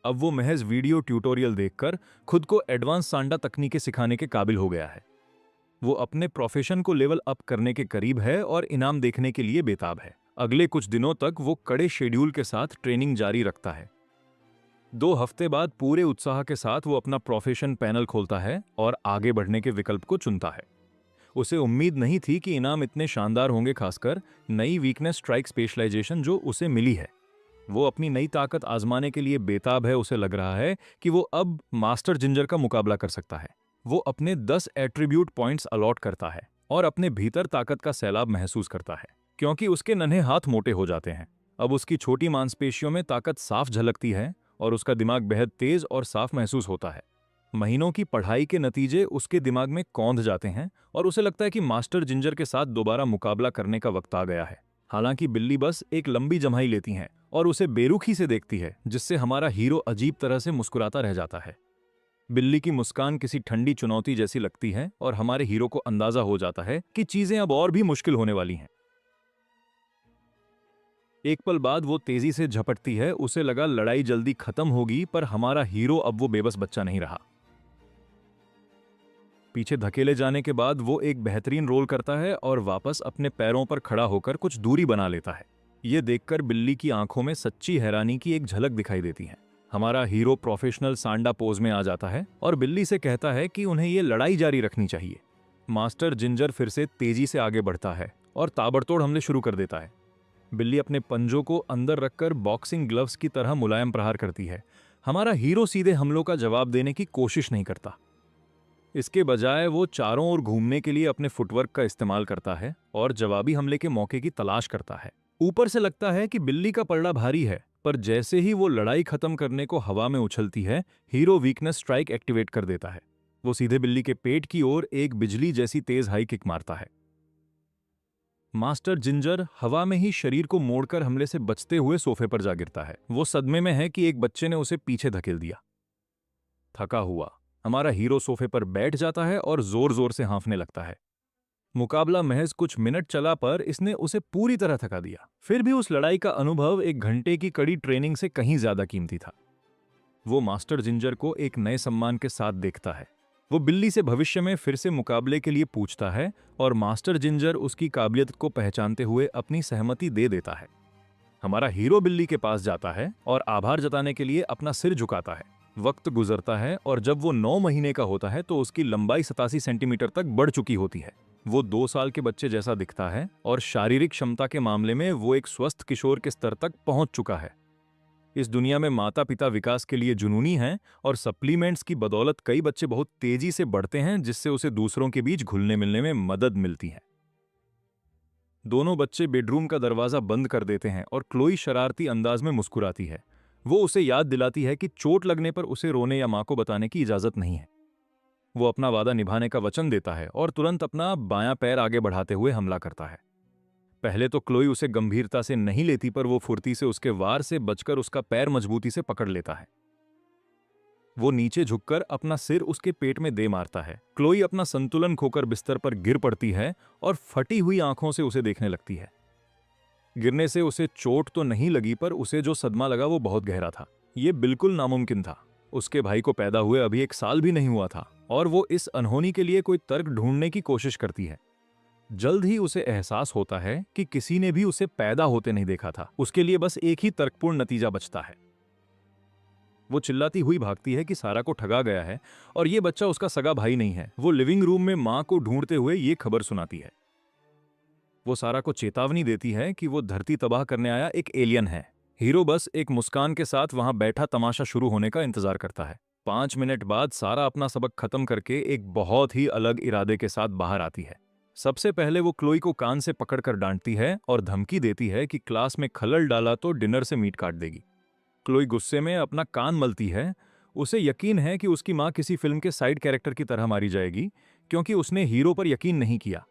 S1: अब वो महज वीडियो ट्यूटोरियल देखकर खुद को एडवांस सांडा तकनीकें सिखाने के काबिल हो गया है। वो अपने प्रोफेशन को लेवल अप करने के करीब है और इनाम देखने के लिए बेताब है। अगले कुछ दिनों तक वो कड़े शेड्यूल के साथ ट्रेनिंग जारी रखता है। 2 हफ्ते बाद पूरे उत्साह के साथ वो अपना प्रोफेशन पैनल खोलता है और आगे बढ़ने के विकल्प को चुनता है। उसे उम्मीद नहीं थी कि इनाम इतने शानदार होंगे, खासकर नई वीकनेस स्ट्राइक स्पेशलाइजेशन जो उसे मिली है। वो अपनी नई ताकत आजमाने के लिए बेताब है। उसे लग रहा है कि वो अब मास्टर जिंजर का मुकाबला कर सकता है। वो अपने 10 एट्रीब्यूट पॉइंट्स अलॉट करता है और अपने भीतर ताकत का सैलाब महसूस करता है क्योंकि उसके नन्हे हाथ मोटे हो जाते हैं। अब उसकी छोटी मांसपेशियों में ताकत साफ झलकती है और उसका दिमाग बेहद तेज और साफ महसूस होता है। महीनों की पढ़ाई के नतीजे उसके दिमाग में कौंध जाते हैं और उसे लगता है कि मास्टर जिंजर के साथ दोबारा मुकाबला करने का वक्त आ गया है। हालांकि बिल्ली बस एक लंबी जम्हाई लेती हैं और उसे बेरुखी से देखती है, जिससे हमारा हीरो अजीब तरह से मुस्कुराता रह जाता है। बिल्ली की मुस्कान किसी ठंडी चुनौती जैसी लगती है और हमारे हीरो को अंदाजा हो जाता है कि चीजें अब और भी मुश्किल होने वाली हैं। एक पल बाद वो तेजी से झपटती है। उसे लगा लड़ाई जल्दी खत्म होगी, पर हमारा हीरो अब वो बेबस बच्चा नहीं रहा। पीछे धकेले जाने के बाद वो एक बेहतरीन रोल करता है और वापस अपने पैरों पर खड़ा होकर कुछ दूरी बना लेता है। ये देखकर बिल्ली की आंखों में सच्ची हैरानी की एक झलक दिखाई देती है। हमारा हीरो प्रोफेशनल सांडा पोज में आ जाता है और बिल्ली से कहता है कि उन्हें ये लड़ाई जारी रखनी चाहिए। मास्टर जिंजर फिर से तेजी से आगे बढ़ता है और ताबड़तोड़ हमले शुरू कर देता है। बिल्ली अपने पंजों को अंदर रखकर बॉक्सिंग ग्लव्स की तरह मुलायम प्रहार करती है। हमारा हीरो सीधे हमलों का जवाब देने की कोशिश नहीं करता। इसके बजाय वो चारों ओर घूमने के लिए अपने फुटवर्क का इस्तेमाल करता है और जवाबी हमले के मौके की तलाश करता है। ऊपर से लगता है कि बिल्ली का पलड़ा भारी है, पर जैसे ही वो लड़ाई खत्म करने को हवा में उछलती है, हीरो वीकनेस स्ट्राइक एक्टिवेट कर देता है। वो सीधे बिल्ली के पेट की ओर एक बिजली जैसी तेज हाई किक मारता है। मास्टर जिंजर हवा में ही शरीर को मोड़कर हमले से बचते हुए सोफे पर जा गिरता है। वो सदमे में है कि एक बच्चे ने उसे पीछे धकेल दिया। थका हुआ हमारा हीरो सोफे पर बैठ जाता है और जोर जोर से हाँफने लगता है। मुकाबला महज कुछ मिनट चला, पर इसने उसे पूरी तरह थका दिया। फिर भी उस लड़ाई का अनुभव एक घंटे की कड़ी ट्रेनिंग से कहीं ज्यादा कीमती था। वो मास्टर जिंजर को एक नए सम्मान के साथ देखता है। वो बिल्ली से भविष्य में फिर से मुकाबले के लिए पूछता है और मास्टर जिंजर उसकी काबिलियत को पहचानते हुए अपनी सहमति दे देता है। हमारा हीरो बिल्ली के पास जाता है और आभार जताने के लिए अपना सिर झुकाता है। वक्त गुजरता है और जब वो 9 महीने का होता है तो उसकी लंबाई 87 सेंटीमीटर तक बढ़ चुकी होती है। वो 2 साल के बच्चे जैसा दिखता है और शारीरिक क्षमता के मामले में वो एक स्वस्थ किशोर के स्तर तक पहुंच चुका है। इस दुनिया में माता पिता विकास के लिए जुनूनी हैं और सप्लीमेंट्स की बदौलत कई बच्चे बहुत तेजी से बढ़ते हैं, जिससे उसे दूसरों के बीच घुलने मिलने में मदद मिलती है। दोनों बच्चे बेडरूम का दरवाजा बंद कर देते हैं और क्लोई शरारती अंदाज में मुस्कुराती है। वो उसे याद दिलाती है कि चोट लगने पर उसे रोने या मां को बताने की इजाजत नहीं है। वो अपना वादा निभाने का वचन देता है और तुरंत अपना बायां पैर आगे बढ़ाते हुए हमला करता है। पहले तो क्लोई उसे गंभीरता से नहीं लेती, पर वो फुर्ती से उसके वार से बचकर उसका पैर मजबूती से पकड़ लेता है। वो नीचे झुककर अपना सिर उसके पेट में दे मारता है। क्लोई अपना संतुलन खोकर बिस्तर पर गिर पड़ती है और फटी हुई आंखों से उसे देखने लगती है। गिरने से उसे चोट तो नहीं लगी, पर उसे जो सदमा लगा वो बहुत गहरा था। ये बिल्कुल नामुमकिन था। उसके भाई को पैदा हुए अभी 1 साल भी नहीं हुआ था और वो इस अनहोनी के लिए कोई तर्क ढूंढने की कोशिश करती है। जल्द ही उसे एहसास होता है कि किसी ने भी उसे पैदा होते नहीं देखा था। उसके लिए बस एक ही तर्कपूर्ण नतीजा बचता है। वो चिल्लाती हुई भागती है कि सारा को ठगा गया है और ये बच्चा उसका सगा भाई नहीं है। वो लिविंग रूम में मां को ढूंढते हुए ये खबर सुनाती है। वो सारा को चेतावनी देती है कि वो धरती तबाह करने आया एक एलियन है। हीरो बस एक मुस्कान के साथ वहां बैठा तमाशा शुरू होने का इंतजार करता है। 5 मिनट बाद सारा अपना सबक खत्म करके एक बहुत ही अलग इरादे के साथ बाहर आती है। सबसे पहले वो क्लोई को कान से पकड़कर डांटती है और धमकी देती है कि क्लास में खलल डाला तो डिनर से मीट काट देगी। क्लोई गुस्से में अपना कान मलती है। उसे यकीन है कि उसकी मां किसी फिल्म के साइड कैरेक्टर की तरह मारी जाएगी, क्योंकि उसने हीरो पर यकीन नहीं किया।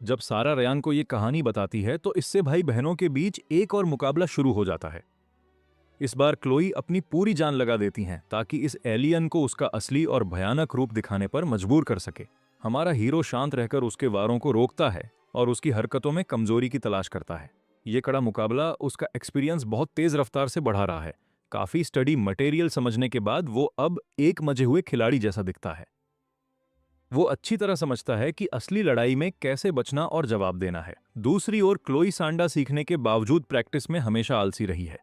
S1: जब सारा रयान को ये कहानी बताती है तो इससे भाई बहनों के बीच एक और मुकाबला शुरू हो जाता है। इस बार क्लोई अपनी पूरी जान लगा देती हैं ताकि इस एलियन को उसका असली और भयानक रूप दिखाने पर मजबूर कर सके। हमारा हीरो शांत रहकर उसके वारों को रोकता है और उसकी हरकतों में कमजोरी की तलाश करता है। ये कड़ा मुकाबला उसका एक्सपीरियंस बहुत तेज रफ्तार से बढ़ा रहा है। काफी स्टडी मटेरियल समझने के बाद वो अब एक मजे हुए खिलाड़ी जैसा दिखता है। वो अच्छी तरह समझता है कि असली लड़ाई में कैसे बचना और जवाब देना है। दूसरी ओर क्लोई सांडा सीखने के बावजूद प्रैक्टिस में हमेशा आलसी रही है।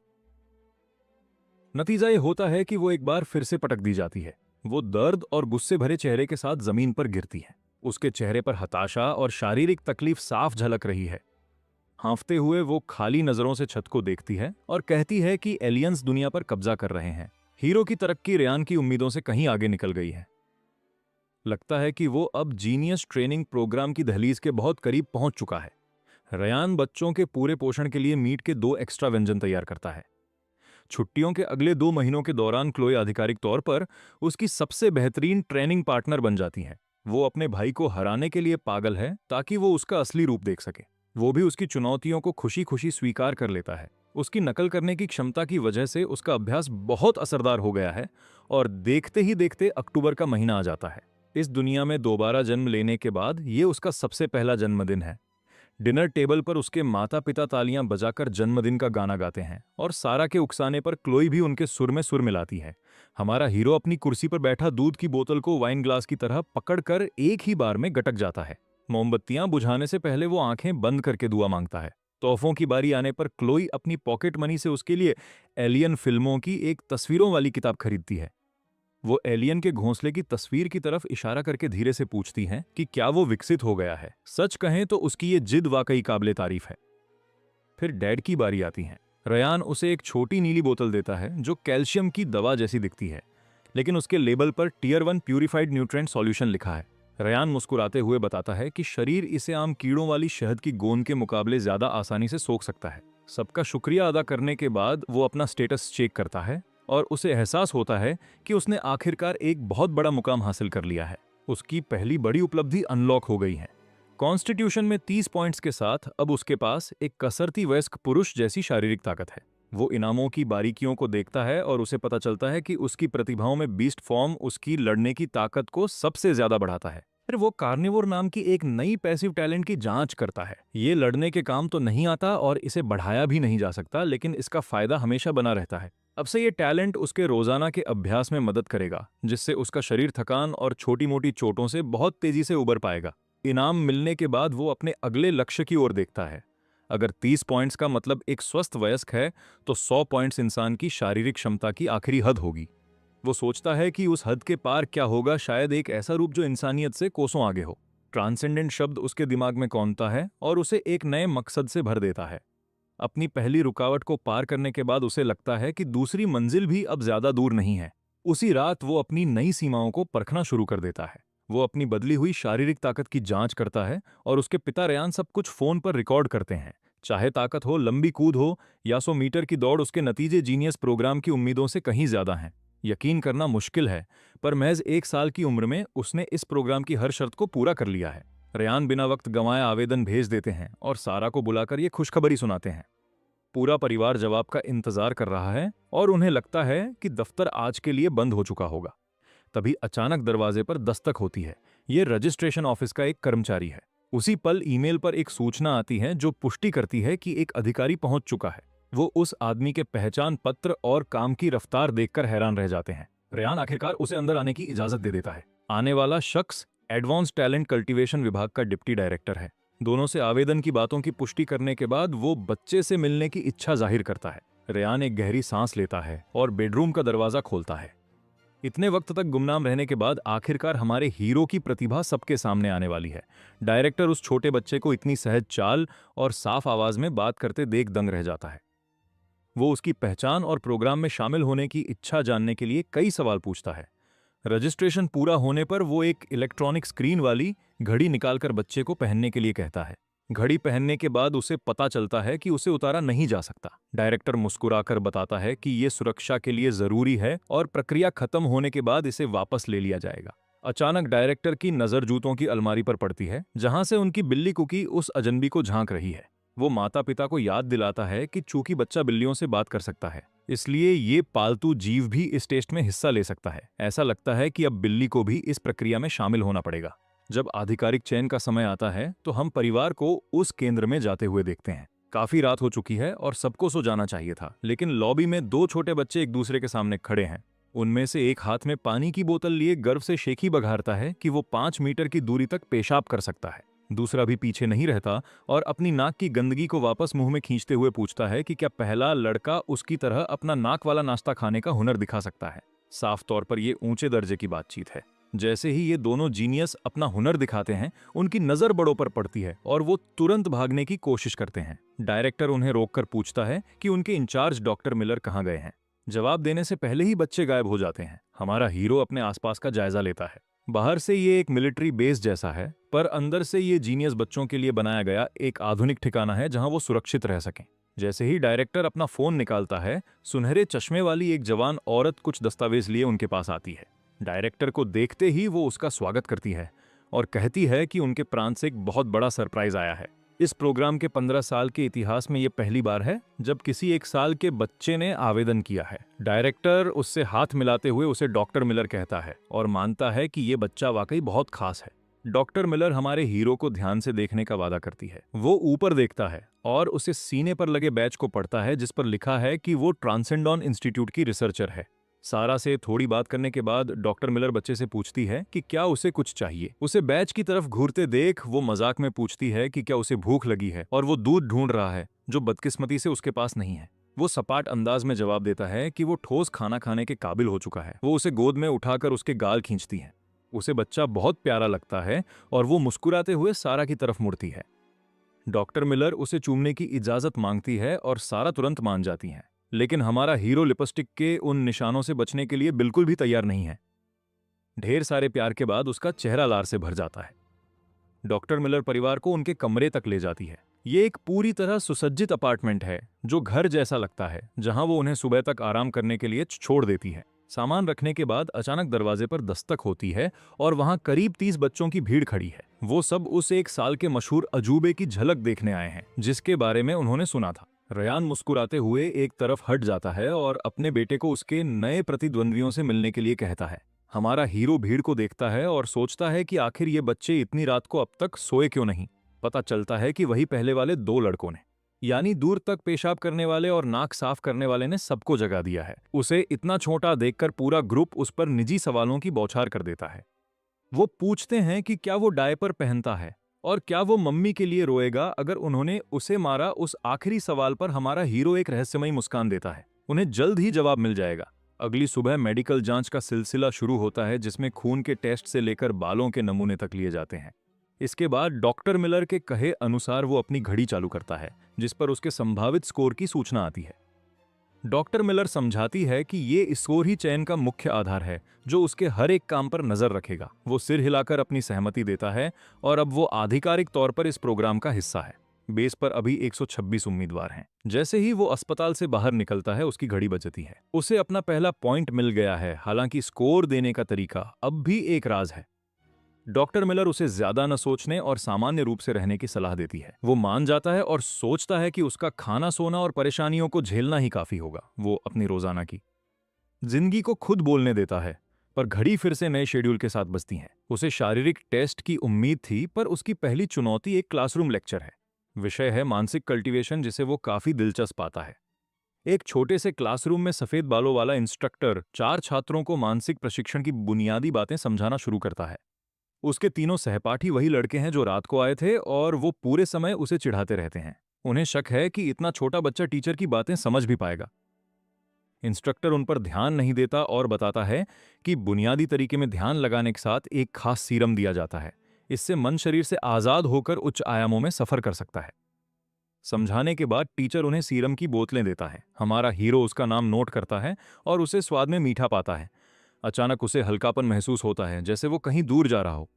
S1: नतीजा ये होता है कि वो एक बार फिर से पटक दी जाती है। वो दर्द और गुस्से भरे चेहरे के साथ जमीन पर गिरती है। उसके चेहरे पर हताशा और शारीरिक तकलीफ साफ झलक रही है। हाँफते हुए वो खाली नजरों से छत को देखती है और कहती है कि एलियंस दुनिया पर कब्जा कर रहे हैं। हीरो की तरक्की रेयान की उम्मीदों से कहीं आगे निकल गई है। लगता है कि वो अब जीनियस ट्रेनिंग प्रोग्राम की दहलीज के बहुत करीब पहुंच चुका है। रेयान बच्चों के पूरे पोषण के लिए मीट के 2 एक्स्ट्रा व्यंजन तैयार करता है। छुट्टियों के अगले 2 महीनों के दौरान क्लोई आधिकारिक तौर पर उसकी सबसे बेहतरीन ट्रेनिंग पार्टनर बन जाती है। वो अपने भाई को हराने के लिए पागल है ताकि वो उसका असली रूप देख सके। वो भी उसकी चुनौतियों को खुशी खुशी स्वीकार कर लेता है। उसकी नकल करने की क्षमता की वजह से उसका अभ्यास बहुत असरदार हो गया है और देखते ही देखते अक्टूबर का महीना आ जाता है। इस दुनिया में दोबारा जन्म लेने के बाद ये उसका सबसे पहला जन्मदिन है। डिनर टेबल पर उसके माता पिता तालियां बजाकर जन्मदिन का गाना गाते हैं और सारा के उकसाने पर क्लोई भी उनके सुर में सुर मिलाती है। हमारा हीरो अपनी कुर्सी पर बैठा दूध की बोतल को वाइन ग्लास की तरह पकड़कर एक ही बार में गटक जाता है। मोमबत्तियां बुझाने से पहले वो आंखें बंद करके दुआ मांगता है। तोहफों की बारी आने पर क्लोई अपनी पॉकेट मनी से उसके लिए एलियन फिल्मों की एक तस्वीरों वाली किताब खरीदती है। वो एलियन के घोंसले की तस्वीर की तरफ इशारा करके धीरे से पूछती हैं कि क्या वो विकसित हो गया है। सच कहें तो उसकी ये जिद वाकई काबिले तारीफ है। फिर डैड की बारी आती है। रयान उसे एक छोटी नीली बोतल देता है जो कैल्शियम की दवा जैसी दिखती है, लेकिन उसके लेबल पर टियर 1 प्यूरिफाइड न्यूट्रिएंट सॉल्यूशन लिखा है। रयान मुस्कुराते हुए बताता है कि शरीर इसे आम कीड़ों वाली शहद की गोंद के मुकाबले ज्यादा आसानी से सोख सकता है। सबका शुक्रिया अदा करने के बाद वो अपना स्टेटस चेक करता है और उसे एहसास होता है कि उसने आखिरकार एक बहुत बड़ा मुकाम हासिल कर लिया है। उसकी पहली बड़ी उपलब्धि अनलॉक हो गई है। कॉन्स्टिट्यूशन में 30 पॉइंट्स के साथ अब उसके पास एक कसरती वयस्क पुरुष जैसी शारीरिक ताकत है। वो इनामों की बारीकियों को देखता है और उसे पता चलता है कि उसकी प्रतिभाओं में बीस्ट फॉर्म उसकी लड़ने की ताकत को सबसे ज्यादा बढ़ाता है। फिर वो कार्निवोर नाम की एक नई पैसिव टैलेंट की जांच करता है। ये लड़ने के काम तो नहीं आता और इसे बढ़ाया भी नहीं जा सकता, लेकिन इसका फायदा हमेशा बना रहता है। अब से ये टैलेंट उसके रोजाना के अभ्यास में मदद करेगा, जिससे उसका शरीर थकान और छोटी मोटी चोटों से बहुत तेजी से उबर पाएगा। इनाम मिलने के बाद वो अपने अगले लक्ष्य की ओर देखता है। अगर 30 पॉइंट्स का मतलब एक स्वस्थ वयस्क है, तो 100 पॉइंट्स इंसान की शारीरिक क्षमता की आखिरी हद होगी। वो सोचता है कि उस हद के पार क्या होगा, शायद एक ऐसा रूप जो इंसानियत से कोसों आगे हो। ट्रांसेंडेंट शब्द उसके दिमाग में कौंधता है और उसे एक नए मकसद से भर देता है। अपनी पहली रुकावट को पार करने के बाद उसे लगता है कि दूसरी मंजिल भी अब ज्यादा दूर नहीं है। उसी रात वो अपनी नई सीमाओं को परखना शुरू कर देता है। वो अपनी बदली हुई शारीरिक ताकत की जांच करता है और उसके पिता रयान सब कुछ फोन पर रिकॉर्ड करते हैं। चाहे ताकत हो, लंबी कूद हो या 100 मीटर की दौड़, उसके नतीजे जीनियस प्रोग्राम की उम्मीदों से कहीं ज्यादा हैं। यकीन करना मुश्किल है, पर महज 1 साल की उम्र में उसने इस प्रोग्राम की हर शर्त को पूरा कर लिया है। रयान बिना वक्त गंवाए आवेदन भेज देते हैं और सारा को बुलाकर ये खुशखबरी सुनाते हैं। पूरा परिवार जवाब का इंतजार कर रहा है और उन्हें लगता है कि दफ्तर आज के लिए बंद हो चुका होगा। तभी अचानक दरवाजे पर दस्तक होती है। ये रजिस्ट्रेशन ऑफिस का एक कर्मचारी है। उसी पल ईमेल पर एक सूचना आती है जो पुष्टि करती है कि एक अधिकारी पहुंच चुका है। वो उस आदमी के पहचान पत्र और काम की रफ्तार देखकर हैरान रह जाते हैं। रेयान आखिरकार उसे अंदर आने की इजाजत दे देता है। आने वाला शख्स एडवांस टैलेंट कल्टीवेशन विभाग का डिप्टी डायरेक्टर है। दोनों से आवेदन की बातों की पुष्टि करने के बाद वो बच्चे से मिलने की इच्छा जाहिर करता है। रेयान एक गहरी सांस लेता है और बेडरूम का दरवाजा खोलता है। इतने वक्त तक गुमनाम रहने के बाद आखिरकार हमारे हीरो की प्रतिभा सबके सामने आने वाली है। डायरेक्टर उस छोटे बच्चे को इतनी सहज चाल और साफ आवाज में बात करते देख दंग रह जाता है। वो उसकी पहचान और प्रोग्राम में शामिल होने की इच्छा जानने के लिए कई सवाल पूछता है। रजिस्ट्रेशन पूरा होने पर वो एक इलेक्ट्रॉनिक स्क्रीन वाली घड़ी निकालकर बच्चे को पहनने के लिए कहता है। घड़ी पहनने के बाद उसे पता चलता है कि उसे उतारा नहीं जा सकता। डायरेक्टर मुस्कुराकर बताता है कि ये सुरक्षा के लिए जरूरी है और प्रक्रिया खत्म होने के बाद इसे वापस ले लिया जाएगा। अचानक डायरेक्टर की नजर जूतों की अलमारी पर पड़ती है, जहां से उनकी बिल्ली कुकी उस अजनबी को झांक रही है। वो माता पिता को याद दिलाता है कि चूंकि बच्चा बिल्लियों से बात कर सकता है, इसलिए ये पालतू जीव भी इस टेस्ट में हिस्सा ले सकता है। ऐसा लगता है कि अब बिल्ली को भी इस प्रक्रिया में शामिल होना पड़ेगा। जब आधिकारिक चयन का समय आता है तो हम परिवार को उस केंद्र में जाते हुए देखते हैं। काफी रात हो चुकी है और सबको सो जाना चाहिए था, लेकिन लॉबी में 2 छोटे बच्चे एक दूसरे के सामने खड़े हैं। उनमें से एक हाथ में पानी की बोतल लिए गर्व से शेखी बघारता है कि वो 5 मीटर की दूरी तक पेशाब कर सकता है। दूसरा भी पीछे नहीं रहता और अपनी नाक की गंदगी को वापस मुंह में खींचते हुए पूछता है कि क्या पहला लड़का उसकी तरह अपना नाक वाला नाश्ता खाने का हुनर दिखा सकता है। साफ तौर पर यह ऊंचे दर्जे की बातचीत है। जैसे ही ये दोनों जीनियस अपना हुनर दिखाते हैं, उनकी नजर बड़ों पर पड़ती है और वो तुरंत भागने की कोशिश करते हैं। डायरेक्टर उन्हें रोककर पूछता है कि उनके इंचार्ज डॉक्टर मिलर कहाँ गए हैं। जवाब देने से पहले ही बच्चे गायब हो जाते हैं। हमारा हीरो अपने आसपास का जायजा लेता है। बाहर से ये एक मिलिट्री बेस जैसा है, पर अंदर से ये जीनियस बच्चों के लिए बनाया गया एक आधुनिक ठिकाना है जहां वो सुरक्षित रह सकें। जैसे ही डायरेक्टर अपना फोन निकालता है, सुनहरे चश्मे वाली एक जवान औरत कुछ दस्तावेज लिए उनके पास आती है। डायरेक्टर को देखते ही वो उसका स्वागत करती है और कहती है कि उनके प्रांत से एक बहुत बड़ा सरप्राइज आया है। इस प्रोग्राम के 15 साल के इतिहास में ये पहली बार है जब किसी 1 साल के बच्चे ने आवेदन किया है। डायरेक्टर उससे हाथ मिलाते हुए उसे डॉक्टर मिलर कहता है और मानता है कि ये बच्चा वाकई बहुत खास है। डॉक्टर मिलर हमारे हीरो को ध्यान से देखने का वादा करती है। वो ऊपर देखता है और उसे सीने पर लगे बैच को पढ़ता है जिस पर लिखा है कि वो ट्रांसेंडॉन इंस्टीट्यूट की रिसर्चर है। सारा से थोड़ी बात करने के बाद डॉक्टर मिलर बच्चे से पूछती है कि क्या उसे कुछ चाहिए। उसे बैच की तरफ घूरते देख वो मजाक में पूछती है कि क्या उसे भूख लगी है और वो दूध ढूंढ रहा है जो बदकिस्मती से उसके पास नहीं है। वो सपाट अंदाज में जवाब देता है कि वो ठोस खाना खाने के काबिल हो चुका है। वो उसे गोद में उठाकर उसके गाल खींचती है। उसे बच्चा बहुत प्यारा लगता है और वो मुस्कुराते हुए सारा की तरफ मुड़ती है। डॉक्टर मिलर उसे चूमने की इजाजत मांगती है और सारा तुरंत मान जाती है। लेकिन हमारा हीरो लिपस्टिक के उन निशानों से बचने के लिए बिल्कुल भी तैयार नहीं है। ढेर सारे प्यार के बाद उसका चेहरा लार से भर जाता है। डॉक्टर मिलर परिवार को उनके कमरे तक ले जाती है। ये एक पूरी तरह सुसज्जित अपार्टमेंट है जो घर जैसा लगता है, जहां वो उन्हें सुबह तक आराम करने के लिए छोड़ देती है। सामान रखने के बाद अचानक दरवाजे पर दस्तक होती है और वहां करीब 30 बच्चों की भीड़ खड़ी है। वो सब उस एक साल के मशहूर अजूबे की झलक देखने आए हैं जिसके बारे में उन्होंने सुना था। रयान मुस्कुराते हुए एक तरफ हट जाता है और अपने बेटे को उसके नए प्रतिद्वंद्वियों से मिलने के लिए कहता है। हमारा हीरो भीड़ को देखता है और सोचता है कि आखिर ये बच्चे इतनी रात को अब तक सोए क्यों नहीं। पता चलता है कि वही पहले वाले 2 लड़कों ने, यानी दूर तक पेशाब करने वाले और नाक साफ करने वाले ने सबको जगा दिया है। उसे इतना छोटा देखकर पूरा ग्रुप उस पर निजी सवालों की बौछार कर देता है। वो पूछते हैं कि क्या वो डायपर पहनता है और क्या वो मम्मी के लिए रोएगा अगर उन्होंने उसे मारा। उस आखिरी सवाल पर हमारा हीरो एक रहस्यमयी मुस्कान देता है। उन्हें जल्द ही जवाब मिल जाएगा। अगली सुबह मेडिकल जांच का सिलसिला शुरू होता है जिसमें खून के टेस्ट से लेकर बालों के नमूने तक लिए जाते हैं। इसके बाद डॉक्टर मिलर के कहे अनुसार वो अपनी घड़ी चालू करता है जिस पर उसके संभावित स्कोर की सूचना आती है। डॉक्टर मिलर समझाती है कि ये स्कोर ही चयन का मुख्य आधार है जो उसके हर एक काम पर नजर रखेगा। वो सिर हिलाकर अपनी सहमति देता है और अब वो आधिकारिक तौर पर इस प्रोग्राम का हिस्सा है। बेस पर अभी 126 उम्मीदवार हैं। जैसे ही वो अस्पताल से बाहर निकलता है उसकी घड़ी बजती है। उसे अपना पहला पॉइंट मिल गया है, हालांकि स्कोर देने का तरीका अब भी एक राज है। डॉक्टर मिलर उसे ज्यादा न सोचने और सामान्य रूप से रहने की सलाह देती है। वो मान जाता है और सोचता है कि उसका खाना सोना और परेशानियों को झेलना ही काफी होगा। वो अपनी रोजाना की जिंदगी को खुद बोलने देता है, पर घड़ी फिर से नए शेड्यूल के साथ बजती है। उसे शारीरिक टेस्ट की उम्मीद थी, पर उसकी पहली चुनौती एक क्लासरूम लेक्चर है। विषय है मानसिक कल्टीवेशन, जिसे वो काफी दिलचस्प पाता है। एक छोटे से क्लासरूम में सफेद बालों वाला इंस्ट्रक्टर 4 छात्रों को मानसिक प्रशिक्षण की बुनियादी बातें समझाना शुरू करता है। उसके तीनों सहपाठी वही लड़के हैं जो रात को आए थे और वो पूरे समय उसे चिढ़ाते रहते हैं। उन्हें शक है कि इतना छोटा बच्चा टीचर की बातें समझ भी पाएगा। इंस्ट्रक्टर उन पर ध्यान नहीं देता और बताता है कि बुनियादी तरीके में ध्यान लगाने के साथ एक खास सीरम दिया जाता है। इससे मन शरीर से आजाद होकर उच्च आयामों में सफर कर सकता है। समझाने के बाद टीचर उन्हें सीरम की बोतलें देता है। हमारा हीरो उसका नाम नोट करता है और उसे स्वाद में मीठा पाता है। अचानक उसे हल्कापन महसूस होता है, जैसे वो कहीं दूर जा रहा हो।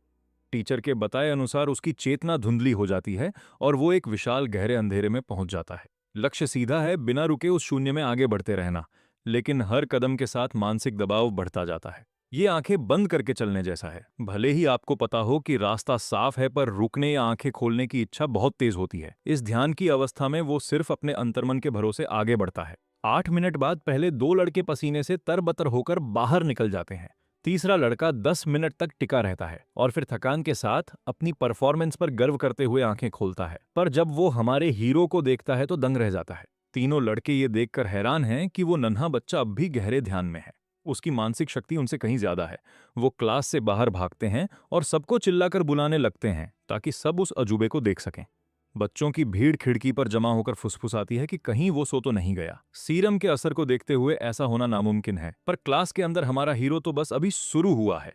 S1: टीचर के बताए अनुसार उसकी चेतना धुंधली हो जाती है और वो एक विशाल गहरे अंधेरे में पहुंच जाता है। लक्ष्य सीधा है, बिना रुके उस शून्य में आगे बढ़ते रहना, लेकिन हर कदम के साथ मानसिक दबाव बढ़ता जाता है। ये आंखें बंद करके चलने जैसा है। भले ही आपको पता हो कि रास्ता साफ है, पर रुकने या आंखें खोलने की इच्छा बहुत तेज होती है। इस ध्यान की अवस्था में वो सिर्फ अपने अंतर्मन के भरोसे आगे बढ़ता है। 8 मिनट बाद पहले 2 लड़के पसीने से तरबतर होकर बाहर निकल जाते हैं। तीसरा लड़का 10 मिनट तक टिका रहता है और फिर थकान के साथ अपनी परफॉर्मेंस पर गर्व करते हुए आंखें खोलता है। पर जब वो हमारे हीरो को देखता है तो दंग रह जाता है। तीनों लड़के ये देखकर हैरान हैं कि वो नन्हा बच्चा अब भी गहरे ध्यान में है। उसकी मानसिक शक्ति उनसे कहीं ज्यादा है। वो क्लास से बाहर भागते हैं और सबको चिल्लाकर बुलाने लगते हैं ताकि सब उस अजूबे को देख सकें। बच्चों की भीड़ खिड़की पर जमा होकर फुसफुसाती है कि कहीं वो सो तो नहीं गया। सीरम के असर को देखते हुए ऐसा होना नामुमकिन है, पर क्लास के अंदर हमारा हीरो तो बस अभी शुरू हुआ है।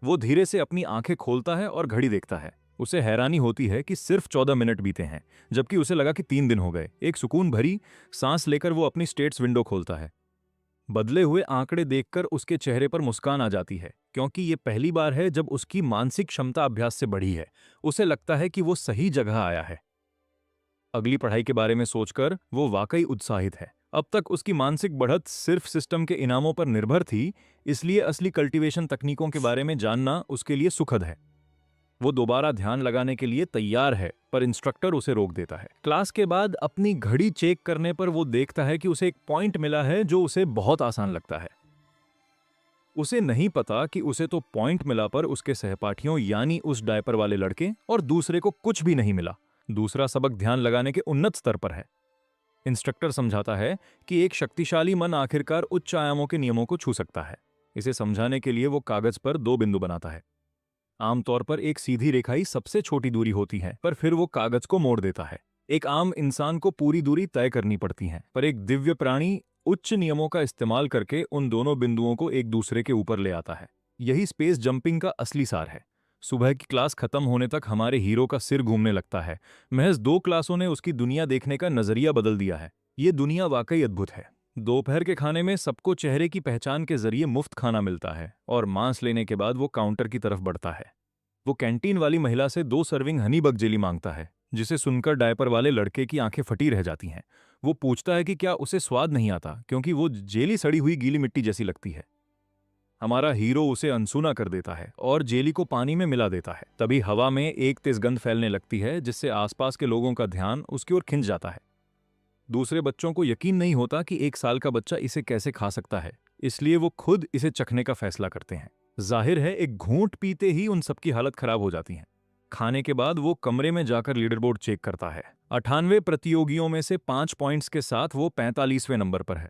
S1: वो धीरे से अपनी आंखें खोलता है और घड़ी देखता है। उसे हैरानी होती है कि सिर्फ 14 मिनट बीते हैं, जबकि उसे लगा कि 3 दिन हो गए। एक सुकून भरी सांस लेकर वो अपनी स्टेट्स विंडो खोलता है। बदले हुए आंकड़े देखकर उसके चेहरे पर मुस्कान आ जाती है, क्योंकि ये पहली बार है जब उसकी मानसिक क्षमता अभ्यास से बढ़ी है। उसे लगता है कि वो सही जगह आया है। अगली पढ़ाई के बारे में सोचकर वो वाकई उत्साहित है। अब तक उसकी मानसिक बढ़त सिर्फ सिस्टम के इनामों पर निर्भर थी, इसलिए असली कल्टीवेशन तकनीकों के बारे में जानना उसके लिए सुखद है। वो दोबारा ध्यान लगाने के लिए तैयार है, पर इंस्ट्रक्टर उसे रोक देता है। क्लास के बाद अपनी घड़ी चेक करने पर वो देखता है कि उसे एक पॉइंट मिला है जो उसे बहुत आसान लगता है। उसे नहीं पता कि उसे तो पॉइंट मिला, पर उसके सहपाठियों यानी उस डायपर वाले लड़के और दूसरे को कुछ भी नहीं मिला। दूसरा सबक ध्यान लगाने के उन्नत स्तर पर है। इंस्ट्रक्टर समझाता है कि एक शक्तिशाली मन आखिरकार उच्च आयामों के नियमों को छू सकता है। इसे समझाने के लिए वो कागज पर 2 बिंदु बनाता है। आमतौर पर एक सीधी रेखा ही सबसे छोटी दूरी होती है, पर फिर वो कागज को मोड़ देता है। एक आम इंसान को पूरी दूरी तय करनी पड़ती है, पर एक दिव्य प्राणी उच्च नियमों का इस्तेमाल करके उन दोनों बिंदुओं को एक दूसरे के ऊपर ले आता है। यही स्पेस जंपिंग का असली सार है। सुबह की क्लास खत्म होने तक हमारे हीरो का सिर घूमने लगता है। महज 2 क्लासों ने उसकी दुनिया देखने का नजरिया बदल दिया है। ये दुनिया वाकई अद्भुत है। दोपहर के खाने में सबको चेहरे की पहचान के जरिए मुफ्त खाना मिलता है और मांस लेने के बाद वो काउंटर की तरफ बढ़ता है। वो कैंटीन वाली महिला से 2 सर्विंग हनी बग जेली मांगता है, जिसे सुनकर डायपर वाले लड़के की आंखें फटी रह जाती हैं। वो पूछता है कि क्या उसे स्वाद नहीं आता, क्योंकि वो जेली सड़ी हुई गीली मिट्टी जैसी लगती है। हमारा हीरो उसे अनसुना कर देता है और जेली को पानी में मिला देता है। तभी हवा में एक तेज गंध फैलने लगती है, जिससे आसपास के लोगों का ध्यान उसकी ओर खिंच जाता है। दूसरे बच्चों को यकीन नहीं होता कि 1 साल का बच्चा इसे कैसे खा सकता है, इसलिए वो खुद इसे चखने का फैसला करते हैं। जाहिर है, एक घूंट पीते ही उन सबकी हालत खराब हो जाती है। खाने के बाद वो कमरे में जाकर लीडर बोर्ड चेक करता है। 98 प्रतियोगियों में से 5 पॉइंट्स के साथ वो 45वें नंबर पर है।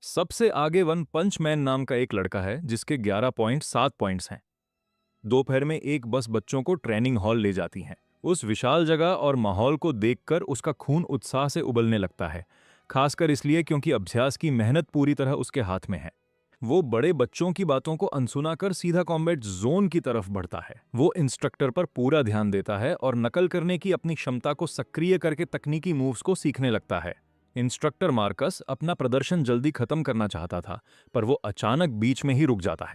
S1: सबसे आगे वन पंच मैन नाम का एक लड़का है, जिसके 11.7 पॉइंट्स हैं। दोपहर में एक बस बच्चों को ट्रेनिंग हॉल ले जाती है। उस विशाल जगह और माहौल को देखकर उसका खून उत्साह से उबलने लगता है, खासकर इसलिए क्योंकि अभ्यास की मेहनत पूरी तरह उसके हाथ में है। वो बड़े बच्चों की बातों को अनसुना कर सीधा कॉम्बैट जोन की तरफ बढ़ता है। वो इंस्ट्रक्टर पर पूरा ध्यान देता है और नकल करने की अपनी क्षमता को सक्रिय करके तकनीकी मूव्स को सीखने लगता है। इंस्ट्रक्टर मार्कस अपना प्रदर्शन जल्दी खत्म करना चाहता था, पर वो अचानक बीच में ही रुक जाता है।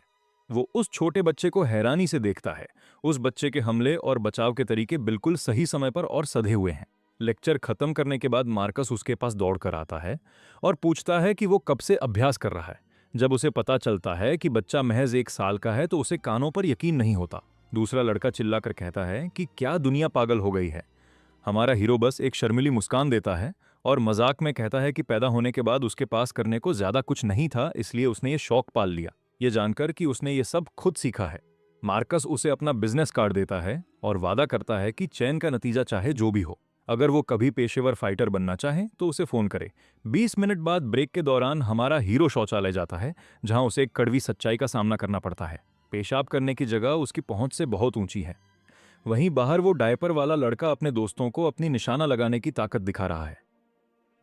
S1: वो उस छोटे बच्चे को हैरानी से देखता है। उस बच्चे के हमले और बचाव के तरीके बिल्कुल सही समय पर और सधे हुए हैं। लेक्चर खत्म करने के बाद मार्कस उसके पास दौड़ कर आता है और पूछता है कि वो कब से अभ्यास कर रहा है। जब उसे पता चलता है कि बच्चा महज 1 साल का है तो उसे कानों पर यकीन नहीं होता। दूसरा लड़का चिल्लाकर कहता है कि क्या दुनिया पागल हो गई है। हमारा हीरो बस एक शर्मीली मुस्कान देता है और मजाक में कहता है कि पैदा होने के बाद उसके पास करने को ज्यादा कुछ नहीं था, इसलिए उसने ये शौक पाल लिया, ये जानकर कि उसने ये सब खुद सीखा है। मार्कस उसे अपना बिजनेस कार्ड देता है और वादा करता है कि चयन का नतीजा चाहे जो भी हो, अगर वो कभी पेशेवर फाइटर बनना चाहे तो उसे फोन करे। 20 मिनट बाद ब्रेक के दौरान हमारा हीरो शौचालय जाता है, जहां उसे एक कड़वी सच्चाई का सामना करना पड़ता है। पेशाब करने की जगह उसकी पहुंच से बहुत ऊंची है। वहीं बाहर वो डायपर वाला लड़का अपने दोस्तों को अपनी निशाना लगाने की ताकत दिखा रहा है।